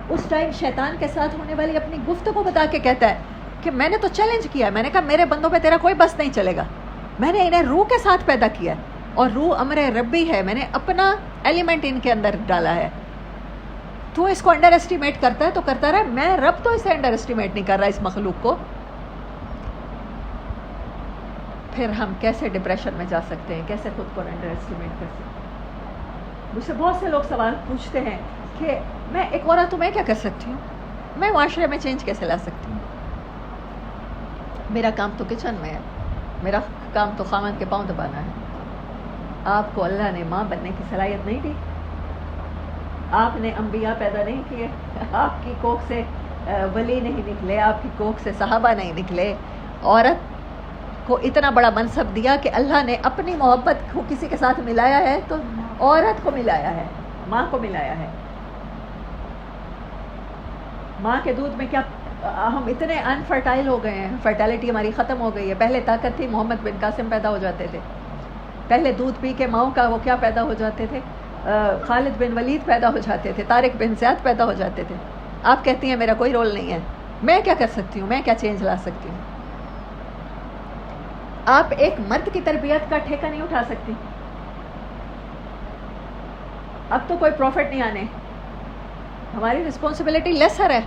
Speaker 1: اس ٹائم شیطان کے ساتھ ہونے والی اپنی گفتگو بتا کے کہتا ہے کہ میں نے تو چیلنج کیا ہے، میں نے کہا میرے بندوں پہ تیرا کوئی بس نہیں چلے گا، میں نے انہیں روح کے ساتھ پیدا کیا ہے اور روح امر ربی ہے، میں نے اپنا ایلیمنٹ ان کے اندر ڈالا ہے، تو اس کو انڈر اسٹیمیٹ کرتا ہے تو کرتا رہا، میں رب تو اسے انڈر اسٹیمیٹ نہیں کر رہا اس مخلوق کو۔ پھر ہم کیسے ڈپریشن میں جا سکتے ہیں، کیسے خود کو انڈر اسٹیمیٹ کر سکتے ہیں؟ مجھ سے بہت سے لوگ سوال پوچھتے ہیں کہ میں ایک عورت ہوں، میں کیا کر سکتی ہوں، میں معاشرے میں چینج کیسے لا سکتی ہوں؟ میرا کام تو کچن میں ہے، میرا کام تو خامن کے پاؤں دبانا ہے۔ آپ کو اللہ نے ماں بننے کی صلاحیت نہیں دی، آپ نے انبیاء پیدا نہیں کیے، آپ کی کوکھ سے ولی نہیں نکلے، آپ کی کوکھ سے صحابہ نہیں نکلے۔ عورت کو اتنا بڑا منصب دیا کہ اللہ نے اپنی محبت کو کسی کے ساتھ ملایا ہے تو عورت کو ملایا ہے، ماں کو ملایا ہے۔ ماں کے دودھ میں کیا، ہم اتنے انفرٹائل ہو گئے ہیں، فرٹیلٹی ہماری ختم ہو گئی ہے۔ پہلے طاقت تھی، محمد بن قاسم پیدا ہو جاتے تھے، پہلے دودھ پی کے ماؤں کا وہ کیا پیدا ہو جاتے تھے، خالد بن ولید پیدا ہو جاتے تھے، طارق بن زیاد پیدا ہو جاتے تھے۔ آپ کہتی ہیں میرا کوئی رول نہیں ہے، میں کیا کر سکتی ہوں، میں کیا چینج لا سکتی ہوں؟ آپ ایک مرد کی تربیت کا ٹھیکہ نہیں اٹھا سکتی۔ اب تو کوئی پروفٹ نہیں آنے، ہماری رسپانسبلٹی لیسر ہے،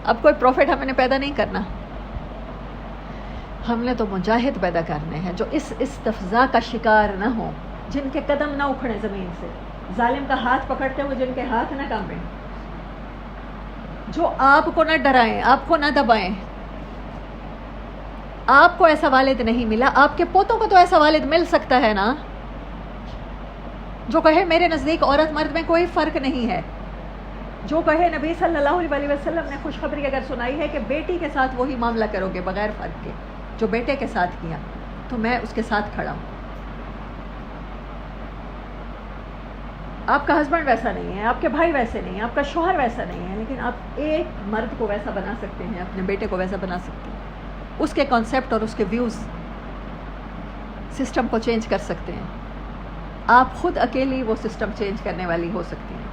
Speaker 1: اب کوئی پروفٹ ہمیں نے پیدا نہیں کرنا، ہم نے تو مجاہد پیدا کرنے ہیں جو اس استفزا کا شکار نہ ہوں، جن کے قدم نہ اکھڑیں زمین سے، ظالم کا ہاتھ پکڑتے ہوئے جن کے ہاتھ نہ کانپیں، جو آپ کو نہ ڈرائیں، آپ کو نہ دبائیں۔ آپ کو ایسا والد نہیں ملا، آپ کے پوتوں کو تو ایسا والد مل سکتا ہے نا، جو کہے میرے نزدیک عورت مرد میں کوئی فرق نہیں ہے، جو کہے نبی صلی اللہ علیہ وسلم نے خوشخبری اگر سنائی ہے کہ بیٹی کے ساتھ وہی معاملہ کرو گے بغیر فرق کے جو بیٹے کے ساتھ کیا، تو میں اس کے ساتھ کھڑا ہوں۔ آپ کا ہسبینڈ ویسا نہیں ہے، آپ کے بھائی ویسے نہیں ہیں، آپ کا شوہر ویسا نہیں ہے، لیکن آپ ایک مرد کو ویسا بنا سکتے ہیں، اپنے بیٹے کو ویسا بنا سکتے ہیں، اس کے کانسیپٹ اور اس کے ویوز سسٹم کو چینج کر سکتے ہیں۔ آپ خود اکیلی وہ سسٹم چینج کرنے والی ہو سکتی ہیں،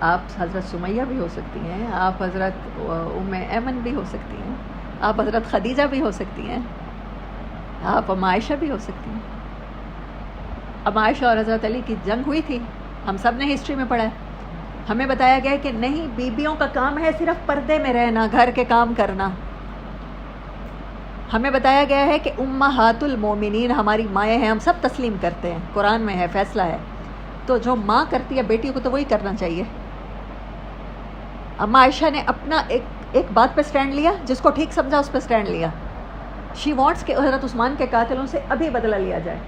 Speaker 1: آپ حضرت سمیہ بھی ہو سکتی ہیں، آپ حضرت ام ایمن بھی ہو سکتی ہیں، آپ حضرت خدیجہ بھی ہو سکتی ہیں، آپ ام عائشہ بھی ہو سکتی ہیں۔ ام عائشہ اور حضرت علی کی جنگ ہوئی تھی، ہم سب نے ہسٹری میں پڑھا ہے، ہمیں بتایا گیا کہ نہیں، بیویوں کا کام ہے صرف پردے میں رہنا، گھر کے کام کرنا۔ ہمیں بتایا گیا ہے کہ امہات المومنین ہماری مائیں ہیں، ہم سب تسلیم کرتے ہیں، قرآن میں ہے، فیصلہ ہے، تو جو ماں کرتی ہے بیٹی کو تو وہی کرنا چاہیے۔ اما عائشہ نے اپنا ایک بات پہ سٹینڈ لیا، جس کو ٹھیک سمجھا اس پہ سٹینڈ لیا۔ شی وانٹس کہ حضرت عثمان کے قاتلوں سے ابھی بدلہ لیا جائے،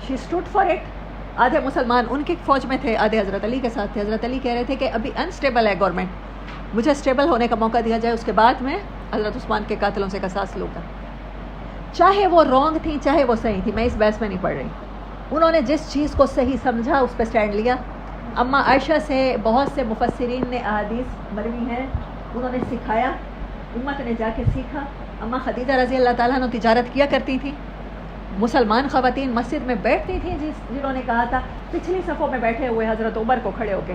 Speaker 1: شی اسٹوڈ فار اٹ۔ آدھے مسلمان ان کی فوج میں تھے، آدھے حضرت علی کے ساتھ تھے۔ حضرت علی کہہ رہے تھے کہ ابھی انسٹیبل ہے گورنمنٹ، مجھے اسٹیبل ہونے کا موقع دیا جائے، اس کے بعد میں حضرت عثمان کے قاتلوں سے قصاص لوں گا۔ چاہے وہ رانگ تھی چاہے وہ صحیح تھی، میں اس بحث میں نہیں پڑھ رہی، انہوں نے جس چیز کو صحیح سمجھا اس پہ سٹینڈ لیا۔ اما عائشہ سے بہت سے مفسرین نے احادیث مروی ہیں، انہوں نے سکھایا، امت نے جا کے سیکھا۔ اما خدیجہ رضی اللہ تعالیٰ عنہ تجارت کیا کرتی تھیں، مسلمان خواتین مسجد میں بیٹھتی تھیں، جنہوں نے کہا تھا پچھلی صفوں میں بیٹھے ہوئے حضرت عمر کو کھڑے ہو کے،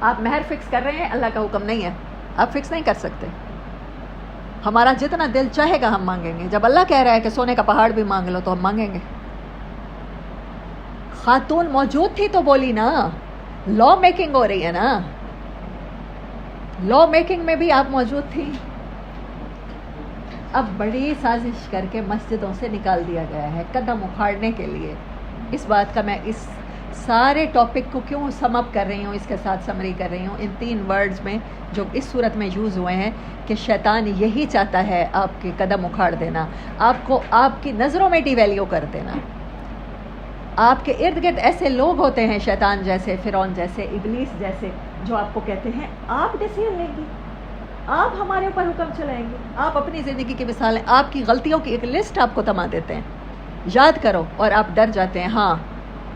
Speaker 1: آپ مہر فکس کر رہے ہیں، اللہ کا حکم نہیں ہے، آپ فکس نہیں کر سکتے، ہمارا جتنا دل چاہے گا ہم مانگیں گے، جب اللہ کہہ رہا ہے کہ سونے کا پہاڑ بھی مانگ لو تو ہم مانگیں گے۔ خاتون موجود تھی تو بولی نا، لا میکنگ ہو رہی ہے نا، لا میکنگ میں بھی آپ موجود تھی۔ اب بڑی سازش کر کے مسجدوں سے نکال دیا گیا ہے قدم اکھاڑنے کے لیے۔ اس بات کا میں اس سارے ٹاپک کو کیوں سم اپ کر رہی ہوں، اس کے ساتھ سمری کر رہی ہوں، ان 3 ورڈز میں جو اس صورت میں یوز ہوئے ہیں کہ شیطان یہی چاہتا ہے آپ کے قدم اکھاڑ دینا، آپ کو آپ کی نظروں میں ڈی ویلیو کر دینا۔ آپ کے ارد گرد ایسے لوگ ہوتے ہیں، شیطان جیسے، فرعون جیسے، ابلیس جیسے، جو آپ کو کہتے ہیں آپ ڈیسیژن لیں گی، آپ ہمارے اوپر حکم چلائیں گے، آپ اپنی زندگی کی مثالیں، آپ کی غلطیوں کی ایک لسٹ آپ کو تما دیتے ہیں، یاد کرو، اور آپ ڈر جاتے ہیں، ہاں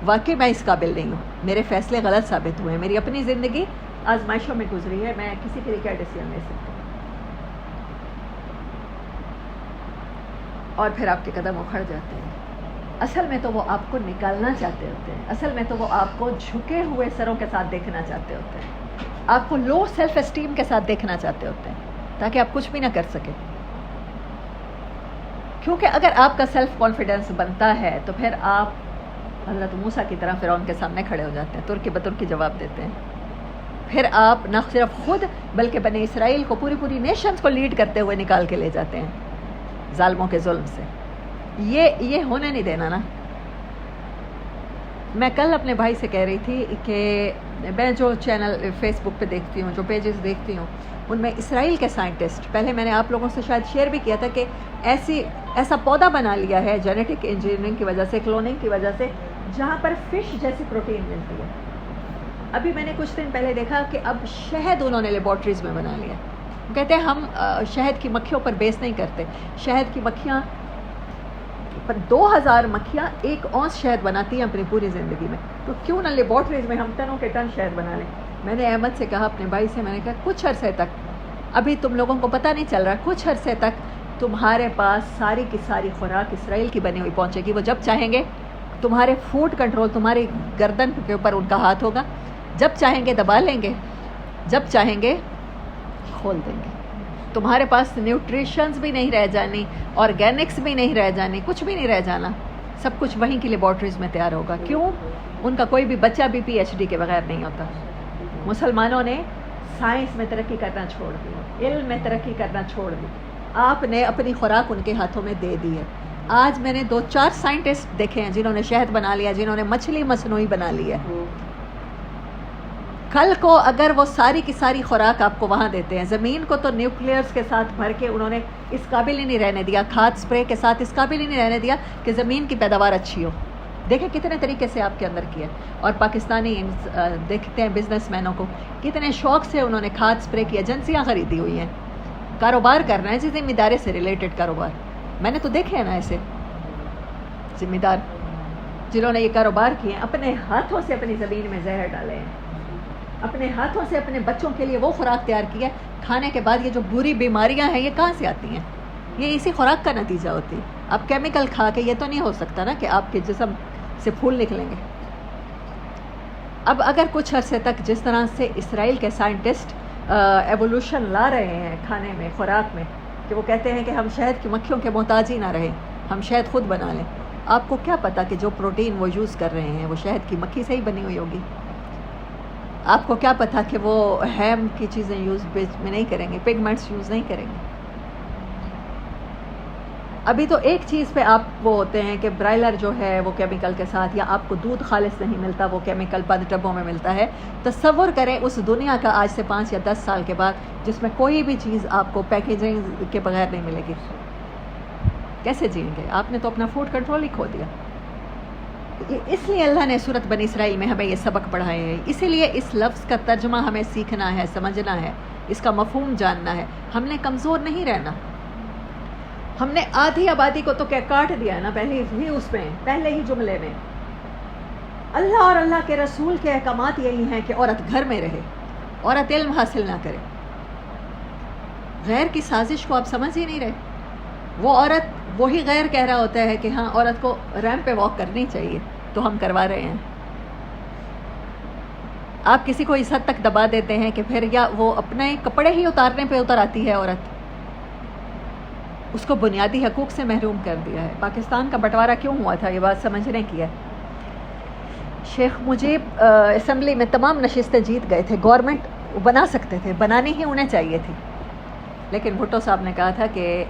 Speaker 1: واقعی میں اس قابل نہیں ہوں، میرے فیصلے غلط ثابت ہوئے ہیں، میری اپنی زندگی آزمائشوں میں گزری ہے، میں کسی کے لیے کیا ڈیسیژن لے سکتی ہوں، اور پھر آپ کے قدم اکھڑ جاتے ہیں۔ اصل میں تو وہ آپ کو نکالنا چاہتے ہوتے ہیں، اصل میں تو وہ آپ کو جھکے ہوئے سروں کے ساتھ دیکھنا چاہتے ہوتے ہیں، آپ کو لو سیلف اسٹیم کے ساتھ دیکھنا چاہتے ہوتے ہیں تاکہ آپ کچھ بھی نہ کر سکیں. کیونکہ اگر آپ کا سیلف کانفیڈنس بنتا ہے تو پھر آپ حضرت موسیٰ کی طرح فرعون کے سامنے کھڑے ہو جاتے ہیں، ترکی بترکی جواب دیتے ہیں. پھر آپ نہ صرف خود بلکہ بنی اسرائیل کو پوری نیشنز کو لیڈ کرتے ہوئے نکال کے لے جاتے ہیں ظالموں کے ظلم سے. یہ ہونے نہیں دینا نا. میں کل اپنے بھائی سے کہہ رہی تھی کہ میں جو چینل فیس بک پہ دیکھتی ہوں، جو پیجز دیکھتی ہوں، ان میں اسرائیل کے سائنٹسٹ، پہلے میں نے آپ لوگوں سے شاید شیئر بھی کیا تھا کہ ایسا پودا بنا لیا ہے جینیٹک انجینئرنگ کی وجہ سے، کلوننگ کی وجہ سے، جہاں پر فش جیسی پروٹین ملتی ہے. ابھی میں نے کچھ دن پہلے دیکھا کہ اب شہد انہوں نے لیبارٹریز میں بنا لیا. کہتے ہیں ہم شہد کی مکھیوں پر بیس نہیں کرتے، شہد کی مکھیاں 2000 مکھیاں 1 اونس شہد بناتی ہیں اپنی پوری زندگی میں، تو کیوں نہ لیبارٹریز میں ہم ٹنوں کے ٹن شہد بنا لیں. میں نے احمد سے کہا، اپنے بھائی سے، میں نے کہا کچھ عرصے تک، ابھی تم لوگوں کو پتہ نہیں چل رہا، کچھ عرصے تک تمہارے پاس ساری کی ساری خوراک اسرائیل کی بنی ہوئی پہنچے گی. وہ جب چاہیں گے تمہارے فوڈ کنٹرول تمہاری گردن کے اوپر ان کا ہاتھ ہوگا، جب چاہیں گے دبا لیں گے، جب چاہیں گے کھول دیں گے. تمہارے پاس نیوٹریشنز بھی نہیں رہ جانی، آرگینکس بھی نہیں رہ جانی، کچھ بھی نہیں رہ جانا، سب کچھ وہیں کی لیبارٹریز میں تیار ہوگا. کیوں؟ ان کا کوئی بھی بچہ بھی PhD کے بغیر نہیں ہوتا. مسلمانوں نے سائنس میں ترقی کرنا چھوڑ دی، علم میں ترقی کرنا چھوڑ دی. آپ نے اپنی خوراک ان کے ہاتھوں میں دے دی ہے. آج میں نے 2-4 سائنٹسٹ دیکھے ہیں جنہوں نے شہد بنا لیا، جنہوں نے مچھلی مصنوعی بنا لی ہے. کل کو اگر وہ ساری کی ساری خوراک آپ کو وہاں دیتے ہیں، زمین کو تو نیوکلیئرز کے ساتھ بھر کے انہوں نے اس قابل ہی نہیں رہنے دیا، کھاد سپرے کے ساتھ اس قابل ہی نہیں رہنے دیا کہ زمین کی پیداوار اچھی ہو. دیکھیں کتنے طریقے سے آپ کے اندر کیا. اور پاکستانی دیکھتے ہیں بزنس مینوں کو کتنے شوق سے انہوں نے کھاد سپرے کی ایجنسیاں خریدی ہوئی ہیں، کاروبار کر رہے ہیں جس ذمہ داری سے ریلیٹڈ کاروبار. میں نے تو دیکھے ہیں نا ایسے ذمہ دار جنہوں نے یہ کاروبار کیے ہیں، اپنے ہاتھوں سے اپنی زمین میں زہر ڈالے ہیں، اپنے ہاتھوں سے اپنے بچوں کے لیے وہ خوراک تیار کی ہے کھانے کے بعد. یہ جو بری بیماریاں ہیں یہ کہاں سے آتی ہیں؟ یہ اسی خوراک کا نتیجہ ہوتی ہے. اب کیمیکل کھا کے یہ تو نہیں ہو سکتا نا کہ آپ کے جسم سے پھول نکلیں گے. اب اگر کچھ عرصے تک جس طرح سے اسرائیل کے سائنٹسٹ ایوولوشن لا رہے ہیں کھانے میں، خوراک میں، کہ وہ کہتے ہیں کہ ہم شہد کی مکھیوں کے محتاج ہی نہ رہیں، ہم شہد خود بنا لیں. آپ کو کیا پتا کہ جو پروٹین وہ یوز کر رہے ہیں وہ شہد کی مکھی سے ہی بنی ہوئی ہوگی. آپ کو کیا پتا کہ وہ ہیم کی چیزیں یوز میں نہیں کریں گے، پگمنٹس یوز نہیں کریں گے. ابھی تو ایک چیز پہ آپ وہ ہوتے ہیں کہ برائلر جو ہے وہ کیمیکل کے ساتھ، یا آپ کو دودھ خالص نہیں ملتا، وہ کیمیکل بند ڈبوں میں ملتا ہے. تصور کریں اس دنیا کا آج سے 5 یا 10 سال کے بعد جس میں کوئی بھی چیز آپ کو پیکیجنگ کے بغیر نہیں ملے گی. کیسے جئیں گے؟ آپ نے تو اپنا فوڈ کنٹرول ہی کھو دیا. اس لیے اللہ نے سورۃ بنی اسرائیل میں ہمیں یہ سبق پڑھائے ہیں. اسی لیے اس لفظ کا ترجمہ ہمیں سیکھنا ہے، سمجھنا ہے، اس کا مفہوم جاننا ہے. ہم نے کمزور نہیں رہنا. ہم نے آدھی آبادی کو تو کیا کاٹ دیا نا پہلے ہی جملے میں. اللہ اور اللہ کے رسول کے احکامات یہی ہیں کہ عورت گھر میں رہے، عورت علم حاصل نہ کرے. غیر کی سازش کو آپ سمجھ ہی نہیں رہے. وہ عورت وہی غیر کہہ رہا ہوتا ہے کہ ہاں عورت کو ریمپ پہ واک کرنی چاہیے، تو ہم کروا رہے ہیں. آپ کسی کو اس حد تک دبا دیتے ہیں کہ پھر یا وہ اپنے کپڑے ہی اتارنے پہ اتر آتی ہے عورت. اس کو بنیادی حقوق سے محروم کر دیا ہے. پاکستان کا بٹوارہ کیوں ہوا تھا یہ بات سمجھنے کی ہے. شیخ مجیب اسمبلی میں تمام نشستیں جیت گئے تھے، گورنمنٹ بنا سکتے تھے، بنانی ہی انہیں چاہیے تھی. لیکن بھٹو صاحب نے کہا تھا کہ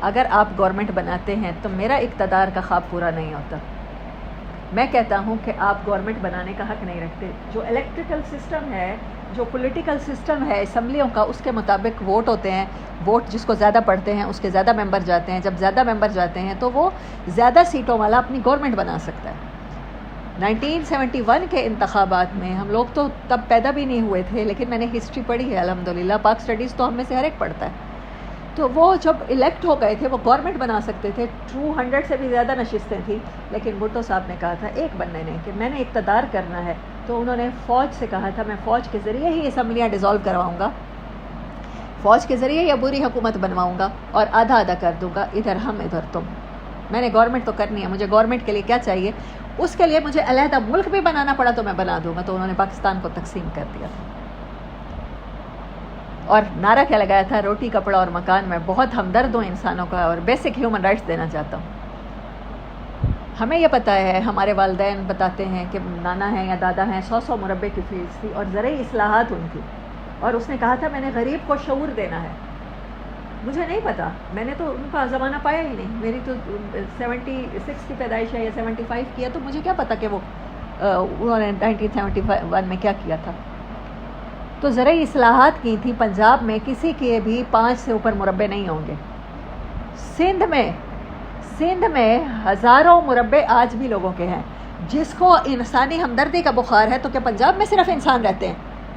Speaker 1: اگر آپ گورنمنٹ بناتے ہیں تو میرا اقتدار کا خواب پورا نہیں ہوتا. میں کہتا ہوں کہ آپ گورنمنٹ بنانے کا حق نہیں رکھتے. جو الیکٹریکل سسٹم ہے، جو پولیٹیکل سسٹم ہے اسمبلیوں کا، اس کے مطابق ووٹ ہوتے ہیں. ووٹ جس کو زیادہ پڑتے ہیں اس کے زیادہ ممبر جاتے ہیں. جب زیادہ ممبر جاتے ہیں تو وہ زیادہ سیٹوں والا اپنی گورنمنٹ بنا سکتا ہے. 1971 کے انتخابات میں ہم لوگ تو تب پیدا بھی نہیں ہوئے تھے، لیکن میں نے ہسٹری پڑھی ہے الحمدللہ. پاک سٹڈیز تو ہم میں سے ہر ایک پڑھتا ہے. تو وہ جب الیکٹ ہو گئے تھے وہ گورنمنٹ بنا سکتے تھے. 200 سے بھی زیادہ نشستیں تھیں. لیکن بھٹو صاحب نے کہا تھا ایک بننے نہیں، کہ میں نے اقتدار کرنا ہے. تو انہوں نے فوج سے کہا تھا میں فوج کے ذریعے ہی اسمبلیاں ڈیزالو کرواؤں گا، فوج کے ذریعے یا بری حکومت بنواؤں گا اور آدھا آدھا کر دوں گا، ادھر ہم ادھر تم. میں نے گورنمنٹ تو کرنی ہے، مجھے گورنمنٹ کے لیے کیا چاہیے، اس کے لیے مجھے علیحدہ ملک بھی بنانا پڑا تو میں بنا دوں گا. تو انہوں نے پاکستان کو تقسیم کر دیا تھا. اور نعرہ کیا لگایا تھا، روٹی کپڑا اور مکان. میں بہت ہمدرد ہوں انسانوں کا اور بیسک ہیومن رائٹس دینا چاہتا ہوں. ہمیں یہ پتہ ہے، ہمارے والدین بتاتے ہیں کہ نانا ہیں یا دادا ہیں 100 مربع کی فیس تھی اور زرعی اصلاحات ان کی، اور اس نے کہا تھا میں نے غریب کو شعور دینا ہے. مجھے نہیں پتا، میں نے تو ان کا زمانہ پایا ہی نہیں. میری تو 76 کی پیدائش ہے یا 75 کی ہے، تو مجھے کیا پتا کہ وہ انہوں نے 1971 میں کیا کیا تھا. تو زرعی اصلاحات کی تھی. پنجاب میں کسی کے بھی 5 سے اوپر مربع نہیں ہوں گے. سندھ میں ہزاروں مربع آج بھی لوگوں کے ہیں. جس کو انسانی ہمدردی کا بخار ہے، تو کیا پنجاب میں صرف انسان رہتے ہیں؟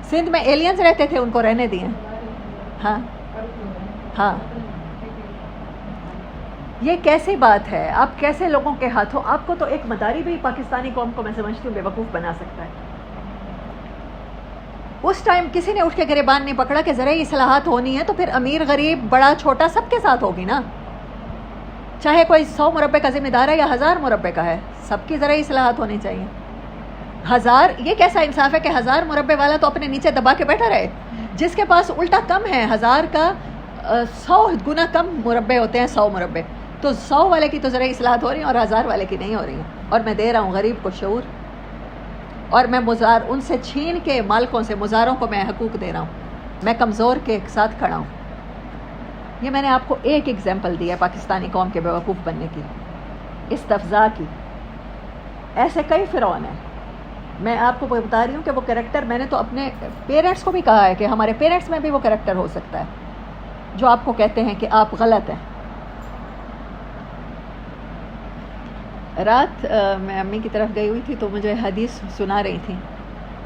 Speaker 1: سندھ میں ایلینز رہتے تھے، ان کو رہنے دیے. ہاں ہاں، یہ کیسی بات ہے؟ آپ کیسے لوگوں کے ہاتھوں، آپ کو تو ایک مداری بھی پاکستانی قوم کو میں سمجھتی ہوں بیوقوف بنا سکتا ہے. اس ٹائم کسی نے اٹھ کے گریبان نہیں پکڑا کہ زرعی اصلاحات ہونی ہے تو پھر امیر غریب بڑا چھوٹا سب کے ساتھ ہوگی نا. چاہے کوئی 100 مربع کا ذمہ دار ہے یا 1000 مربع کا ہے، سب کی زرعی اصلاحات ہونی چاہیے. 1000، یہ کیسا انصاف ہے کہ 1000 مربع والا تو اپنے نیچے دبا کے بیٹھا رہے، جس کے پاس الٹا کم ہے. 1000 کا 100 گنا کم مربع ہوتے ہیں. 100 مربع تو 100 والے کی تو زرعی اصلاحات ہو رہی ہیں اور 1000 والے کی نہیں ہو رہی ہیں. اور میں دے رہا ہوں غریب کو شعور، اور میں مزار ان سے چھین کے مالکوں سے، مزاروں کو میں حقوق دے رہا ہوں. میں کمزور کے ساتھ کھڑا ہوں. یہ میں نے آپ کو ایک ایگزامپل دی ہے پاکستانی قوم کے بیوقوف بننے کی، استفزا کی. ایسے کئی فرعون ہیں. میں آپ کو بتا رہی ہوں کہ وہ کریکٹر، میں نے تو اپنے پیرنٹس کو بھی کہا ہے کہ ہمارے پیرنٹس میں بھی وہ کریکٹر ہو سکتا ہے جو آپ کو کہتے ہیں کہ آپ غلط ہیں. رات میں امی کی طرف گئی ہوئی تھی تو مجھے حدیث سنا رہی تھی.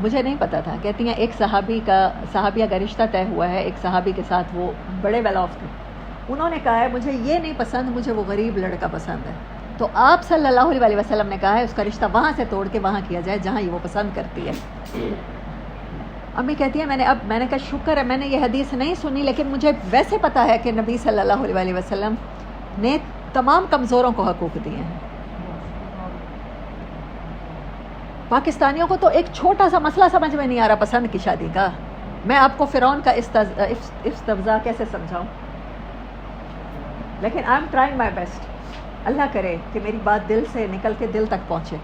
Speaker 1: مجھے نہیں پتا تھا. کہتی ہیں ایک صحابیہ کا رشتہ طے ہوا ہے ایک صحابی کے ساتھ، وہ بڑے ویل آف تھے. انہوں نے کہا ہے مجھے یہ نہیں پسند، مجھے وہ غریب لڑکا پسند ہے. تو آپ صلی اللہ علیہ وسلم نے کہا ہے اس کا رشتہ وہاں سے توڑ کے وہاں کیا جائے جہاں یہ وہ پسند کرتی ہے. امی کہتی ہیں میں نے کہا شکر ہے میں نے یہ حدیث نہیں سنی، لیکن مجھے ویسے پتا ہے کہ نبی صلی اللہ علیہ وسلم نے تمام کمزوروں کو حقوق دیے ہیں. پاکستانیوں کو تو ایک چھوٹا سا مسئلہ سمجھ میں نہیں آ رہا پسند کی شادی کا. میں آپ کو فرعون کا استفزا کیسے سمجھاؤں؟ لیکن I am trying my best. اللہ کرے کہ میری بات دل سے نکل کے دل تک پہنچے.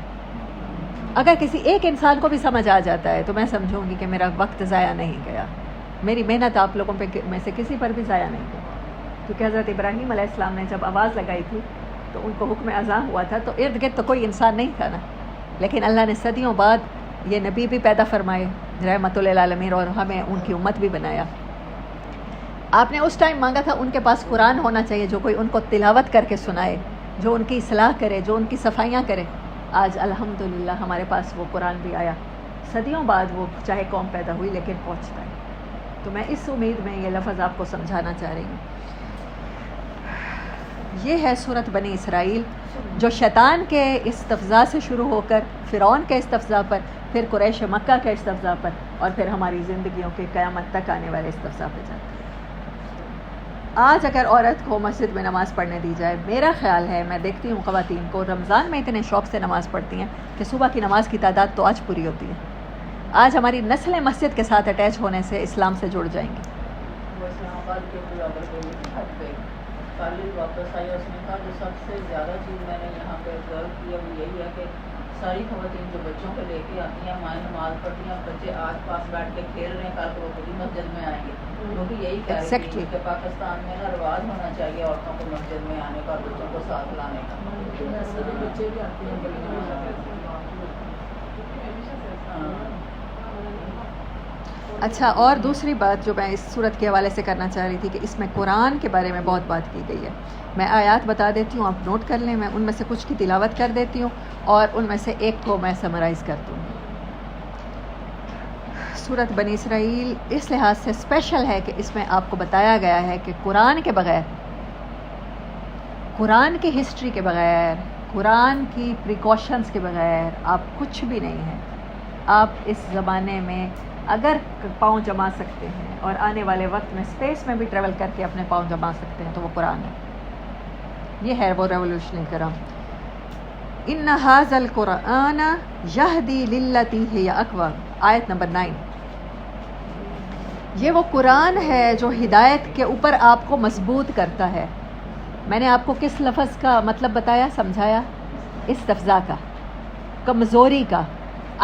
Speaker 1: اگر کسی ایک انسان کو بھی سمجھ آ جاتا ہے تو میں سمجھوں گی کہ میرا وقت ضائع نہیں گیا، میری محنت آپ لوگوں پہ میں سے کسی پر بھی ضائع نہیں گئی. کیونکہ حضرت ابراہیم علیہ السلام نے جب آواز لگائی تھی تو ان کو حکم اذان ہوا تھا، تو ارد گرد تو کوئی انسان نہیں تھا نا. لیکن اللہ نے صدیوں بعد یہ نبی بھی پیدا فرمائے رحمت للعالمین، اور ہمیں ان کی امت بھی بنایا. آپ نے اس ٹائم مانگا تھا ان کے پاس قرآن ہونا چاہیے جو کوئی ان کو تلاوت کر کے سنائے، جو ان کی اصلاح کرے، جو ان کی صفائیاں کرے. آج الحمدللہ ہمارے پاس وہ قرآن بھی آیا. صدیوں بعد وہ چاہے قوم پیدا ہوئی لیکن پہنچتا ہے. تو میں اس امید میں یہ لفظ آپ کو سمجھانا چاہ رہی ہوں. یہ ہے سورۃ بنی اسرائیل، جو شیطان کے استفزا سے شروع ہو کر فرعون کے استفزا پر، پھر قریش مکہ کے استفزا پر، اور پھر ہماری زندگیوں کے قیامت تک آنے والے استفزا پہ جاتا ہے. آج اگر عورت کو مسجد میں نماز پڑھنے دی جائے، میرا خیال ہے، میں دیکھتی ہوں خواتین کو رمضان میں اتنے شوق سے نماز پڑھتی ہیں کہ صبح کی نماز کی تعداد تو آج پوری ہوتی ہے. آج ہماری نسلیں مسجد کے ساتھ اٹیچ ہونے سے اسلام سے جڑ جائیں گی.
Speaker 2: واپس آئی، اس نے کہا جو سب سے زیادہ چیز میں نے یہاں پہ آبزرو کی ہے وہ یہی ہے کہ ساری خواتین جو بچوں کو لے کے آتی ہیں، مائیں نماز پڑھتی ہیں، بچے آس پاس بیٹھ کے کھیل رہے ہیں، کل کو وہ خود ہی مسجد میں آئیں گے. کیونکہ یہی کہہ رہی تھی کہ پاکستان میں نا رواج ہونا چاہیے عورتوں کو مسجد میں آنے کا اور بچوں کو ساتھ لانے کا. بچے بھی آتے ہیں.
Speaker 1: اچھا، اور دوسری بات جو میں اس صورت کے حوالے سے کرنا چاہ رہی تھی کہ اس میں قرآن کے بارے میں بہت بات کی گئی ہے. میں آیات بتا دیتی ہوں، آپ نوٹ کر لیں. میں ان میں سے کچھ کی تلاوت کر دیتی ہوں اور ان میں سے ایک کو میں سمرائز کر دوں. سورۃ بنی اسرائیل اس لحاظ سے اسپیشل ہے کہ اس میں آپ کو بتایا گیا ہے کہ قرآن کے بغیر، قرآن کی ہسٹری کے بغیر، قرآن کی پریکاشنز کے بغیر آپ کچھ بھی نہیں ہیں. آپ اس زمانے میں اگر پاؤں جما سکتے ہیں اور آنے والے وقت میں اسپیس میں بھی ٹریول کر کے اپنے پاؤں جما سکتے ہیں تو وہ قرآن ہے. یہ ہے وہ ریولوشنری کرام. ان ھذا القرآن یہدی للتی ہی اقوم، آیت نمبر 9. یہ وہ قرآن ہے جو ہدایت کے اوپر آپ کو مضبوط کرتا ہے. میں نے آپ کو کس لفظ کا مطلب بتایا، سمجھایا؟ استفزا کا، کمزوری کا.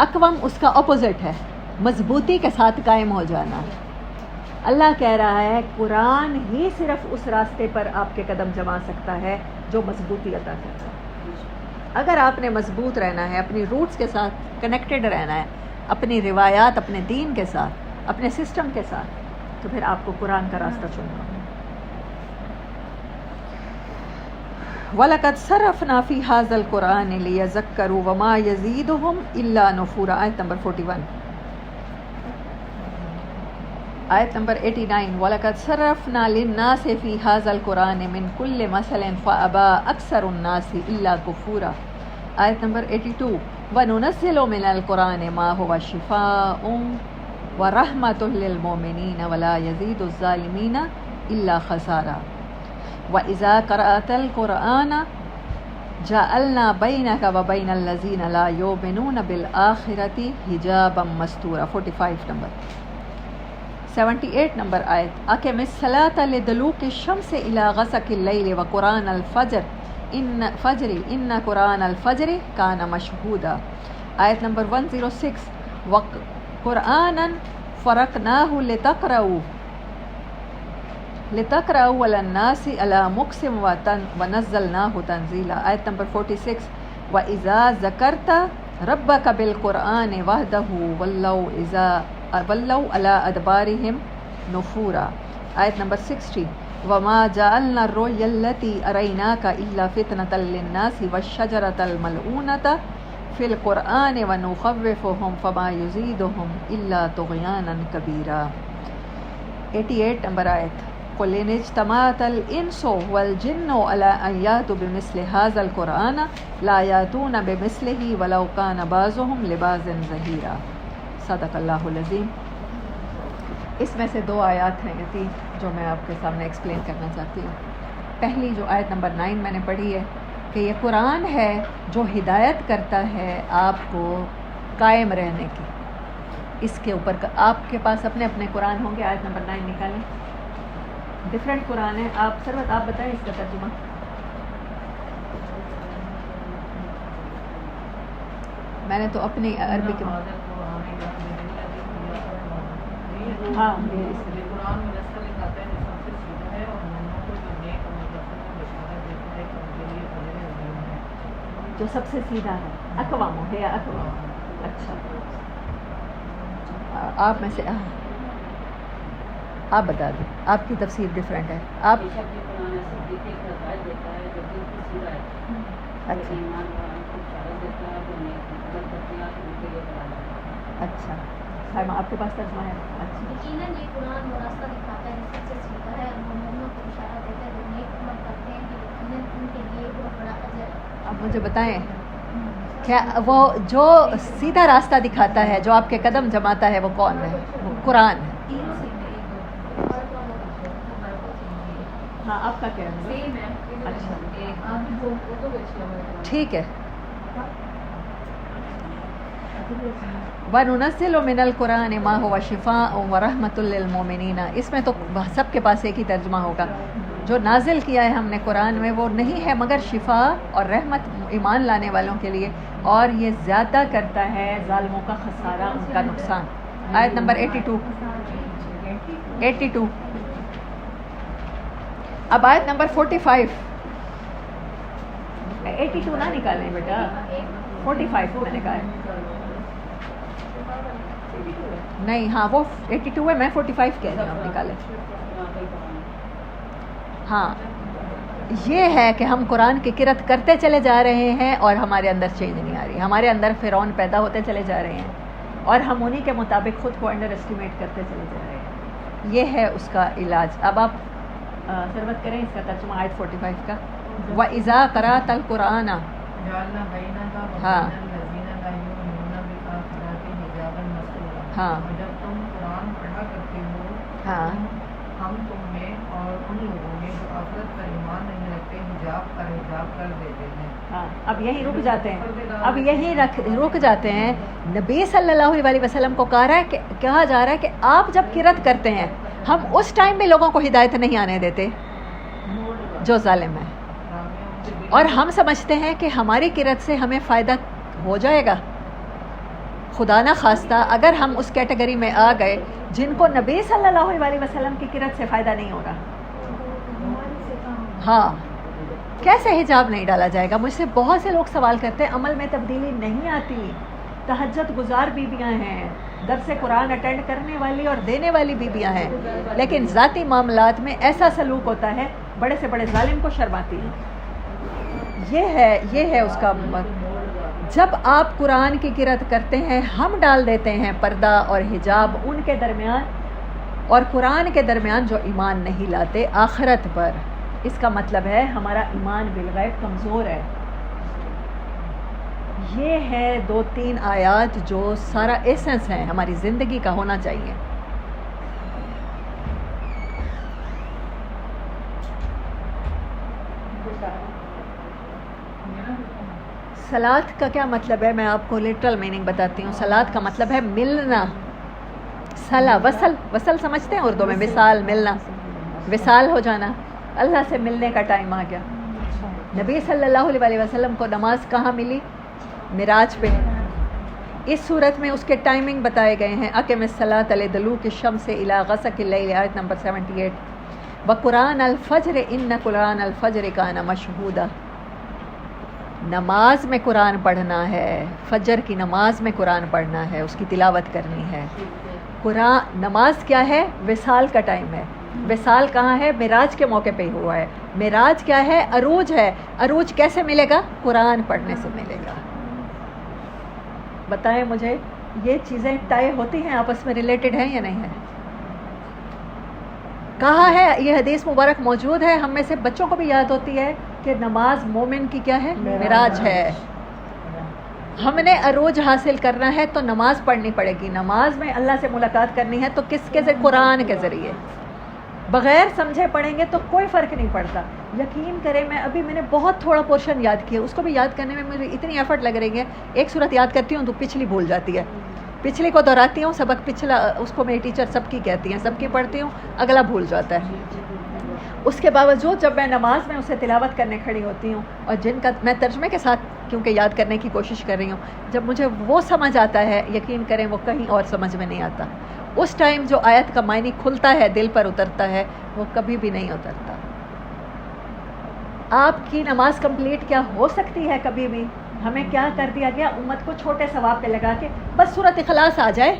Speaker 1: اقوم اس کا اپوزٹ ہے، مضبوطی کے ساتھ قائم ہو جانا. اللہ کہہ رہا ہے قرآن ہی صرف اس راستے پر آپ کے قدم جما سکتا ہے جو مضبوطی عطا کرتا ہے. اگر آپ نے مضبوط رہنا ہے، اپنی روٹس کے ساتھ کنیکٹڈ رہنا ہے، اپنی روایات، اپنے دین کے ساتھ، اپنے سسٹم کے ساتھ، تو پھر آپ کو قرآن کا راستہ چننا ہے. وَلَقَدْ صَرَّفْنَا فِي هَذَا الْقُرْآنِ لِيَذَّكَّرُوا وَمَا يَزِيدُهُمْ إِلَّا نُفُورًا، آیت نمبر 41. آیت نمبر 89. وَلَقَدْ صَرَّفْنَا لِلنَّاسِ فِي هَذَا الْقُرْآنِ مِنْ كُلِّ مَثَلٍ فَأَبَىٰ أَكْثَرُ النَّاسِ إِلَّا كُفُورًا، آیت نمبر 82. وَنُنَزِّلُ مِنَ الْقُرْآنِ مَا هُوَ شِفَاءٌ وَرَحْمَةٌ لِّلْمُؤْمِنِينَ وَلَا يَزِيدُ الظَّالِمِينَ إِلَّا خَسَارًا. وَإِذَا قَرَأْتَ الْقُرْآنَ جَعَلْنَا بَيْنَكَ وَبَيْنَ الَّذِينَ لَا يُؤْمِنُونَ بِالْآخِرَةِ حِجَابًا مَسْتُورًا، 45 نمبر. 78 نمبر آیت. أَقِمِ الصَّلَاةَ لِدُلُوكِ الشَّمْسِ إِلَىٰ غَسَقِ اللَّيْلِ وَقُرْآنَ الْفَجْرِ إِنَّ قُرْآنَ الْفَجْرِ كَانَ مَشْهُودًا، آیت نمبر 106. وَقُرْآنًا فَرَقْنَاهُ لِتَقْرَأَهُ عَلَى النَّاسِ عَلَىٰ مُكْثٍ وَنَزَّلْنَاهُ تَنزِيلًا، آیت نمبر 46. وَإِذَا ذَكَرْتَ رَبَّكَ بِالْقُرْآنِ وَحْدَهُ وَلَّوْا عَلَىٰ أَدْبَارِهِمْ نُفُورًا، آیت نمبر 60. وَمَا جَعَلْنَا الرُّؤْيَا الَّتِي أَرَيْنَاكَ إِلَّا فِتْنَةً لِّلنَّاسِ وَالشَّجَرَةَ الْمَلْعُونَةَ فِي الْقُرْآنِ وَنُخَوِّفُهُمْ فَمَا يُزِيدُهُمْ إِلَّا طُغْيَانًا كَبِيرًا. 88 نمبر آیت. قُلْ إِنِ اجْتَمَعَتِ الْإِنسُ وَالْجِنُّ عَلَىٰ أَن يَأْتُوا بِمِثْلِ هَٰذَا الْقُرْآنِ لَا يَأْتُونَ بِمِثْلِهِ وَلَوْ كَانَ بَعْضُهُمْ لِبَعْضٍ ظَهِيرًا. صدق اللہ العظیم. اس میں سے 2 آیات ہیں یہ 3 جو میں آپ کے سامنے ایکسپلین کرنا چاہتی ہوں. پہلی جو آیت نمبر 9 میں نے پڑھی ہے کہ یہ قرآن ہے جو ہدایت کرتا ہے آپ کو قائم رہنے کی. اس کے اوپر آپ کے پاس اپنے اپنے قرآن ہوں گے. آیت نمبر 9 نکالیں. ڈفرینٹ قرآن ہے. آپ سروت آپ بتائیں اس کا ترجمہ. میں نے تو اپنی عربی کے ہاں جو سب سے سیدھا ہے اقوام ہے. اقوام. اچھا آپ میں سے آپ بتا دیں. آپ کی تفسیر ڈفرینٹ ہے. آپ اچھا سائمہ آپ کے پاس ترجمہ ہے.
Speaker 3: یقیناً یہ قرآن وہ راستہ دکھاتا ہے جو سب سے سیدھا ہے اور مومنوں کو اشارہ دیتا ہے جو نیک عمل کرتے ہیں کہ یقیناً ان کے لیے بہت بڑا اجر ہے.
Speaker 1: اب مجھے بتائیں کیا وہ جو سیدھا راستہ دکھاتا ہے جو آپ کے قدم جماتا ہے وہ کون ہے؟ وہ قرآن ہے. ہاں آپ کا کیا ہے؟ اچھا ٹھیک ہے. وَنُنَزِّلُ مِنَ الْقُرْآنِ مَا هُوَ شِفَاءٌ وَرَحْمَةٌ لِّلْمُؤْمِنِينَ. اس میں تو سب کے پاس ایک ہی ترجمہ ہوگا. جو نازل کیا ہے ہم نے قرآن میں وہ نہیں ہے مگر شفا اور رحمت ایمان لانے والوں کے لیے، اور یہ زیادہ کرتا ہے ظالموں کا خسارہ، ان کا نقصان. آیت نمبر 82. اب آیت نمبر 45. 82 نہ نکالیں بیٹا، 45 میں نے کہا ہے. نہیں ہاں وہ 82 ہے، میں 45 کہہ رہی ہوں. نکالیں. ہاں یہ ہے کہ ہم قرآن کی قرأت کرتے چلے جا رہے ہیں اور ہمارے اندر چینج نہیں آ رہی. ہمارے اندر فرعون پیدا ہوتے چلے جا رہے ہیں اور ہم انہی کے مطابق خود کو انڈر اسٹیمیٹ کرتے چلے جا رہے ہیں. یہ ہے اس کا علاج. اب آپ سروت کریں اس کا ترجمہ آیت 45 کا. وَإِذَا قَرَأْتَ الْقُرْآنَ ہاں ہاں
Speaker 2: جب تم قرآن پڑھا کرتے ہو
Speaker 1: ہاں
Speaker 2: ہم تم میں اور ان لوگوں میں جو آخرت پر ایمان نہیں رکھتے
Speaker 1: ہاں اب یہیں رک جاتے ہیں، رک جاتے ہیں. نبی صلی اللہ علیہ وسلم کو کہا جا رہا ہے کہ آپ جب کرت کرتے ہیں ہم اس ٹائم بھی لوگوں کو ہدایت نہیں آنے دیتے جو ظالم ہے، اور ہم سمجھتے ہیں کہ ہماری کرت سے ہمیں فائدہ ہو جائے گا. خدا نہ خواستہ اگر ہم اس کیٹیگری میں آ گئے جن کو نبی صلی اللہ علیہ وسلم کی کرت سے فائدہ نہیں ہوگا، ہاں کیسے حجاب نہیں ڈالا جائے گا؟ مجھ سے بہت سے لوگ سوال کرتے ہیں عمل میں تبدیلی نہیں آتی. تہجد گزار بیویاں ہیں، درس قرآن اٹینڈ کرنے والی اور دینے والی بیویاں ہیں، لیکن ذاتی معاملات میں ایسا سلوک ہوتا ہے بڑے سے بڑے ظالم کو شرماتی ہیں. یہ ہے اس کا. جب آپ قرآن کی قرأت کرتے ہیں ہم ڈال دیتے ہیں پردہ اور حجاب ان کے درمیان اور قرآن کے درمیان جو ایمان نہیں لاتے آخرت پر. اس کا مطلب ہے ہمارا ایمان بالغیب کمزور ہے. یہ ہے 2-3 آیات جو سارا ایسنس ہے ہماری زندگی کا ہونا چاہیے. صلات کا کیا مطلب ہے؟ میں آپ کو لٹرل میننگ بتاتی ہوں. صلات کا مطلب ہے ملنا. صلا وصل سمجھتے ہیں اردو میں؟ وصال، ملنا، وصال ہو جانا. اللہ سے ملنے کا ٹائم آ گیا. نبی صلی اللہ علیہ وسلم کو نماز کہاں ملی؟ معراج پہ. اس صورت میں اس کے ٹائمنگ بتائے گئے ہیں. اقم الصلاۃ لدلوک الشمس الی غسق اللیل، آیت نمبر 78. وقرآن الفجر ان قرآن الفجر کان مشہودا. نماز میں قرآن پڑھنا ہے، فجر کی نماز میں قرآن پڑھنا ہے، اس کی تلاوت کرنی ہے. قرآن نماز کیا ہے؟ وصال کا ٹائم ہے. وصال کہاں ہے؟ معراج کے موقع پہ ہوا ہے. معراج کیا ہے؟ عروج ہے. عروج کیسے ملے گا؟ قرآن پڑھنے سے ملے گا. بتائیں مجھے یہ چیزیں طے ہوتی ہیں آپس میں، ریلیٹڈ ہیں یا نہیں ہے؟ کہا ہے یہ حدیث مبارک موجود ہے. ہم میں سے بچوں کو بھی یاد ہوتی ہے کہ نماز مومن کی کیا ہے؟ معراج ہے. ہم نے عروج حاصل کرنا ہے تو نماز پڑھنی پڑے گی. نماز میں اللہ سے ملاقات کرنی ہے تو کس کے ذریعے؟ قرآن کے ذریعے. بغیر سمجھے پڑھیں گے تو کوئی فرق نہیں پڑتا. یقین کریں میں نے بہت تھوڑا پورشن یاد کیا، اس کو بھی یاد کرنے میں مجھے اتنی ایفرٹ لگ رہی ہے. ایک صورت یاد کرتی ہوں تو پچھلی بھول جاتی ہے، پچھلی کو دہراتی ہوں. سبق پچھلا اس کو میری ٹیچر سب کی کہتی ہیں، سب کی پڑھتی ہوں، اگلا بھول جاتا ہے. اس کے باوجود جب میں نماز میں اسے تلاوت کرنے کھڑی ہوتی ہوں اور جن کا میں ترجمے کے ساتھ کیونکہ یاد کرنے کی کوشش کر رہی ہوں، جب مجھے وہ سمجھ آتا ہے یقین کریں وہ کہیں اور سمجھ میں نہیں آتا. اس ٹائم جو آیت کا معنی کھلتا ہے، دل پر اترتا ہے، وہ کبھی بھی نہیں اترتا. آپ کی نماز کمپلیٹ کیا ہو سکتی ہے کبھی بھی؟ ہمیں کیا کر دیا گیا امت کو؟ چھوٹے ثواب پہ لگا کے بس سورۃ اخلاص آ جائے.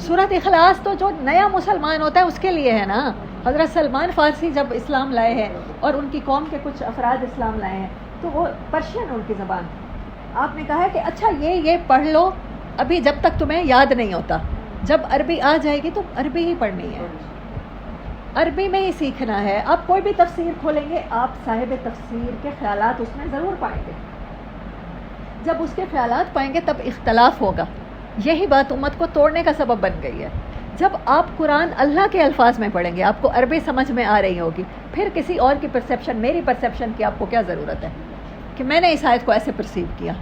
Speaker 1: سورۃ اخلاص تو جو نیا مسلمان ہوتا ہے اس کے لیے ہے نا. حضرت سلمان فارسی جب اسلام لائے ہیں اور ان کی قوم کے کچھ افراد اسلام لائے ہیں تو وہ پرشین ان کی زبان. آپ نے کہا ہے کہ اچھا یہ پڑھ لو ابھی جب تک تمہیں یاد نہیں ہوتا، جب عربی آ جائے گی تو عربی ہی پڑھنی ہے، عربی میں ہی سیکھنا ہے. آپ کوئی بھی تفسیر کھولیں گے آپ صاحب تفسیر کے خیالات اس میں ضرور پائیں گے. جب اس کے خیالات پائیں گے تب اختلاف ہوگا. یہی بات امت کو توڑنے کا سبب بن گئی ہے. جب آپ قرآن اللہ کے الفاظ میں پڑھیں گے آپ کو عربی سمجھ میں آ رہی ہوگی، پھر کسی اور کی پرسیپشن، میری پرسیپشن کی آپ کو کیا ضرورت ہے کہ میں نے اس آیت کو ایسے پرسیو کیا.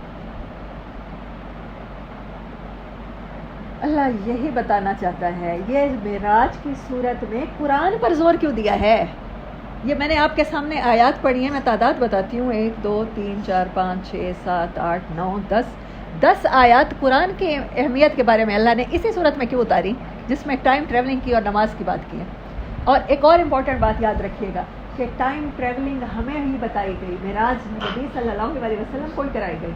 Speaker 1: اللہ یہی بتانا چاہتا ہے. یہ معراج کی صورت میں قرآن پر زور کیوں دیا ہے؟ یہ میں نے آپ کے سامنے آیات پڑھی ہیں، میں تعداد بتاتی ہوں. 1 2 3 4 5 6 7 8 9 10 آیات قرآن کی اہمیت کے بارے میں اللہ نے اسی صورت میں کیوں اتاری جس میں ٹائم ٹریولنگ کی اور نماز کی بات کی ہے. اور ایک اور امپورٹنٹ بات یاد رکھیے گا کہ ٹائم ٹریولنگ ہمیں ہی بتائی گئی، معراج نبی صلی اللہ علیہ وسلم کو ہی کرائی گئی.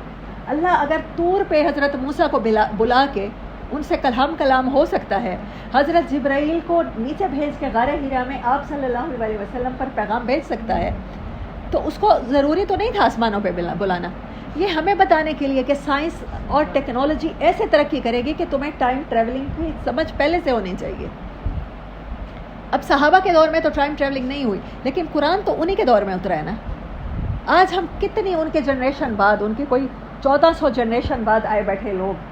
Speaker 1: اللہ اگر طور پہ حضرت موسیٰ کو بلا کے ان سے کلام ہو سکتا ہے، حضرت جبرائیل کو نیچے بھیج کے غار حرا میں آپ صلی اللہ علیہ وسلم پر پیغام بھیج سکتا ہے، تو اس کو ضروری تو نہیں تھا آسمانوں پہ بلانا. یہ ہمیں بتانے کے لیے کہ سائنس اور ٹیکنالوجی ایسے ترقی کرے گی کہ تمہیں ٹائم ٹریولنگ کی سمجھ پہلے سے ہونی چاہیے. اب صحابہ کے دور میں تو ٹائم ٹریولنگ نہیں ہوئی، لیکن قرآن تو انہی کے دور میں اترا ہے نا. آج ہم کتنی ان کے جنریشن بعد، ان کی کوئی 1400 جنریشن بعد آئے بیٹھے لوگ،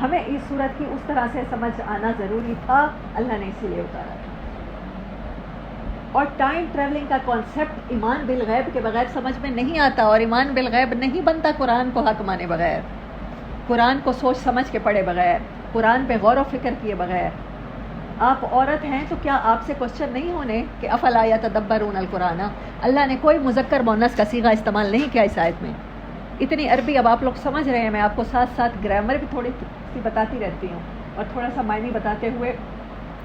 Speaker 1: ہمیں اس صورت کی اس طرح سے سمجھ آنا ضروری تھا، اللہ نے اسی لیے اتارا تھا. اور ٹائم ٹریولنگ کا کانسیپٹ ایمان بالغیب کے بغیر سمجھ میں نہیں آتا، اور ایمان بالغیب نہیں بنتا قرآن کو حق مانے بغیر، قرآن کو سوچ سمجھ کے پڑھے بغیر، قرآن پہ غور و فکر کیے بغیر۔ آپ عورت ہیں تو کیا آپ سے کوشچن نہیں ہونے کہ افلا یتدبرون القرآن؟ اللہ نے کوئی مذکر مؤنث کا صیغہ استعمال نہیں کیا اس آیت میں۔ اتنی عربی اب آپ لوگ سمجھ رہے ہیں، میں آپ کو ساتھ ساتھ گرامر بھی تھوڑی سی بتاتی رہتی ہوں، اور تھوڑا سا معنی بتاتے ہوئے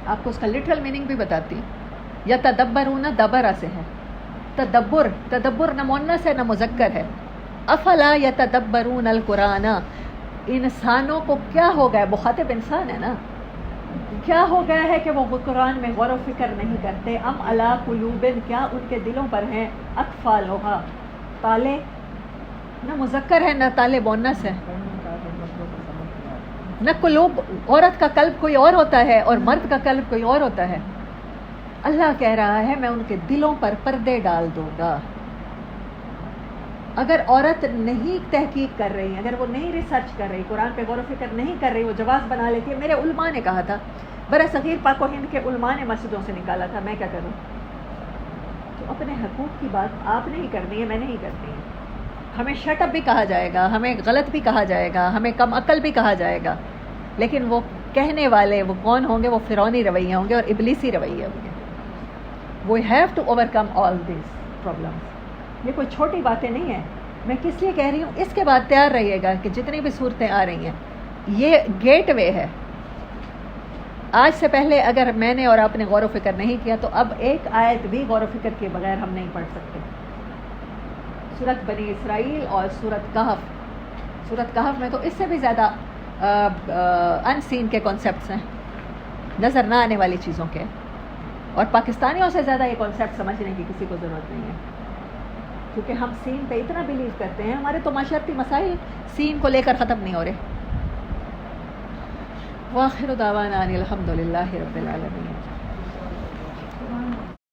Speaker 1: آپ کو اس کا لٹرل میننگ بھی بتاتی ہوں۔ یتدبرون دبرا سے ہے، تدبر نہ مؤنث ہے نہ مذکر ہے۔ افلا یتدبرون القرآن، انسانوں کو کیا ہو گیا، مخاطب انسان ہے نا، کیا ہو گیا ہے کہ وہ قرآن میں غور و فکر نہیں کرتے؟ ام علی قلوب، کیا ان کے دلوں پر ہیں اقفالھا، تالے، نہ مذکر ہے نہ تالے مؤنث ہے، نہ قلوب، عورت کا قلب کوئی اور ہوتا ہے اور مرد کا قلب کوئی اور ہوتا ہے۔ اللہ کہہ رہا ہے میں ان کے دلوں پر پردے ڈال دوں گا۔ اگر عورت نہیں تحقیق کر رہی، اگر وہ نہیں ریسرچ کر رہی، قرآن پہ غور و فکر نہیں کر رہی، وہ جواز بنا لیتی ہے۔ میرے علماء نے کہا تھا، برصغیر پاک و ہند کے علماء نے مسجدوں سے نکالا تھا، میں کیا کروں؟ تو اپنے حقوق کی بات آپ نہیں کرنی ہے، میں نہیں کرنی ہے۔ ہمیں شٹ اپ بھی کہا جائے گا، ہمیں غلط بھی کہا جائے گا، ہمیں کم عقل بھی کہا جائے گا، لیکن وہ کہنے والے وہ کون ہوں گے؟ وہ فرعونی رویے ہوں گے اور ابلیسی رویے ہوں گے۔ We have to overcome all these problems. یہ کوئی چھوٹی باتیں نہیں ہیں۔ میں کس لیے کہہ رہی ہوں؟ اس کے بعد تیار رہیے گا کہ جتنی بھی صورتیں آ رہی ہیں یہ گیٹ وے ہے۔ آج سے پہلے اگر میں نے اور آپ نے غور و فکر نہیں کیا تو اب ایک آیت بھی غور و فکر کے بغیر ہم نہیں پڑھ سکتے۔ سورۃ بنی اسرائیل اور سورۃ کہف، سورۃ کہف میں تو اس سے بھی زیادہ ان سین کے کانسیپٹس ہیں، نظر نہ آنے والی چیزوں کے، اور پاکستانیوں سے زیادہ یہ کانسیپٹ سمجھنے کی کسی کو ضرورت نہیں ہے، کیونکہ ہم سین پہ اتنا بلیو کرتے ہیں، ہمارے تو معاشرتی مسائل سین کو لے کر ختم نہیں ہو رہے۔ وآخر دعوانا ان الحمد للہ رب العالمین۔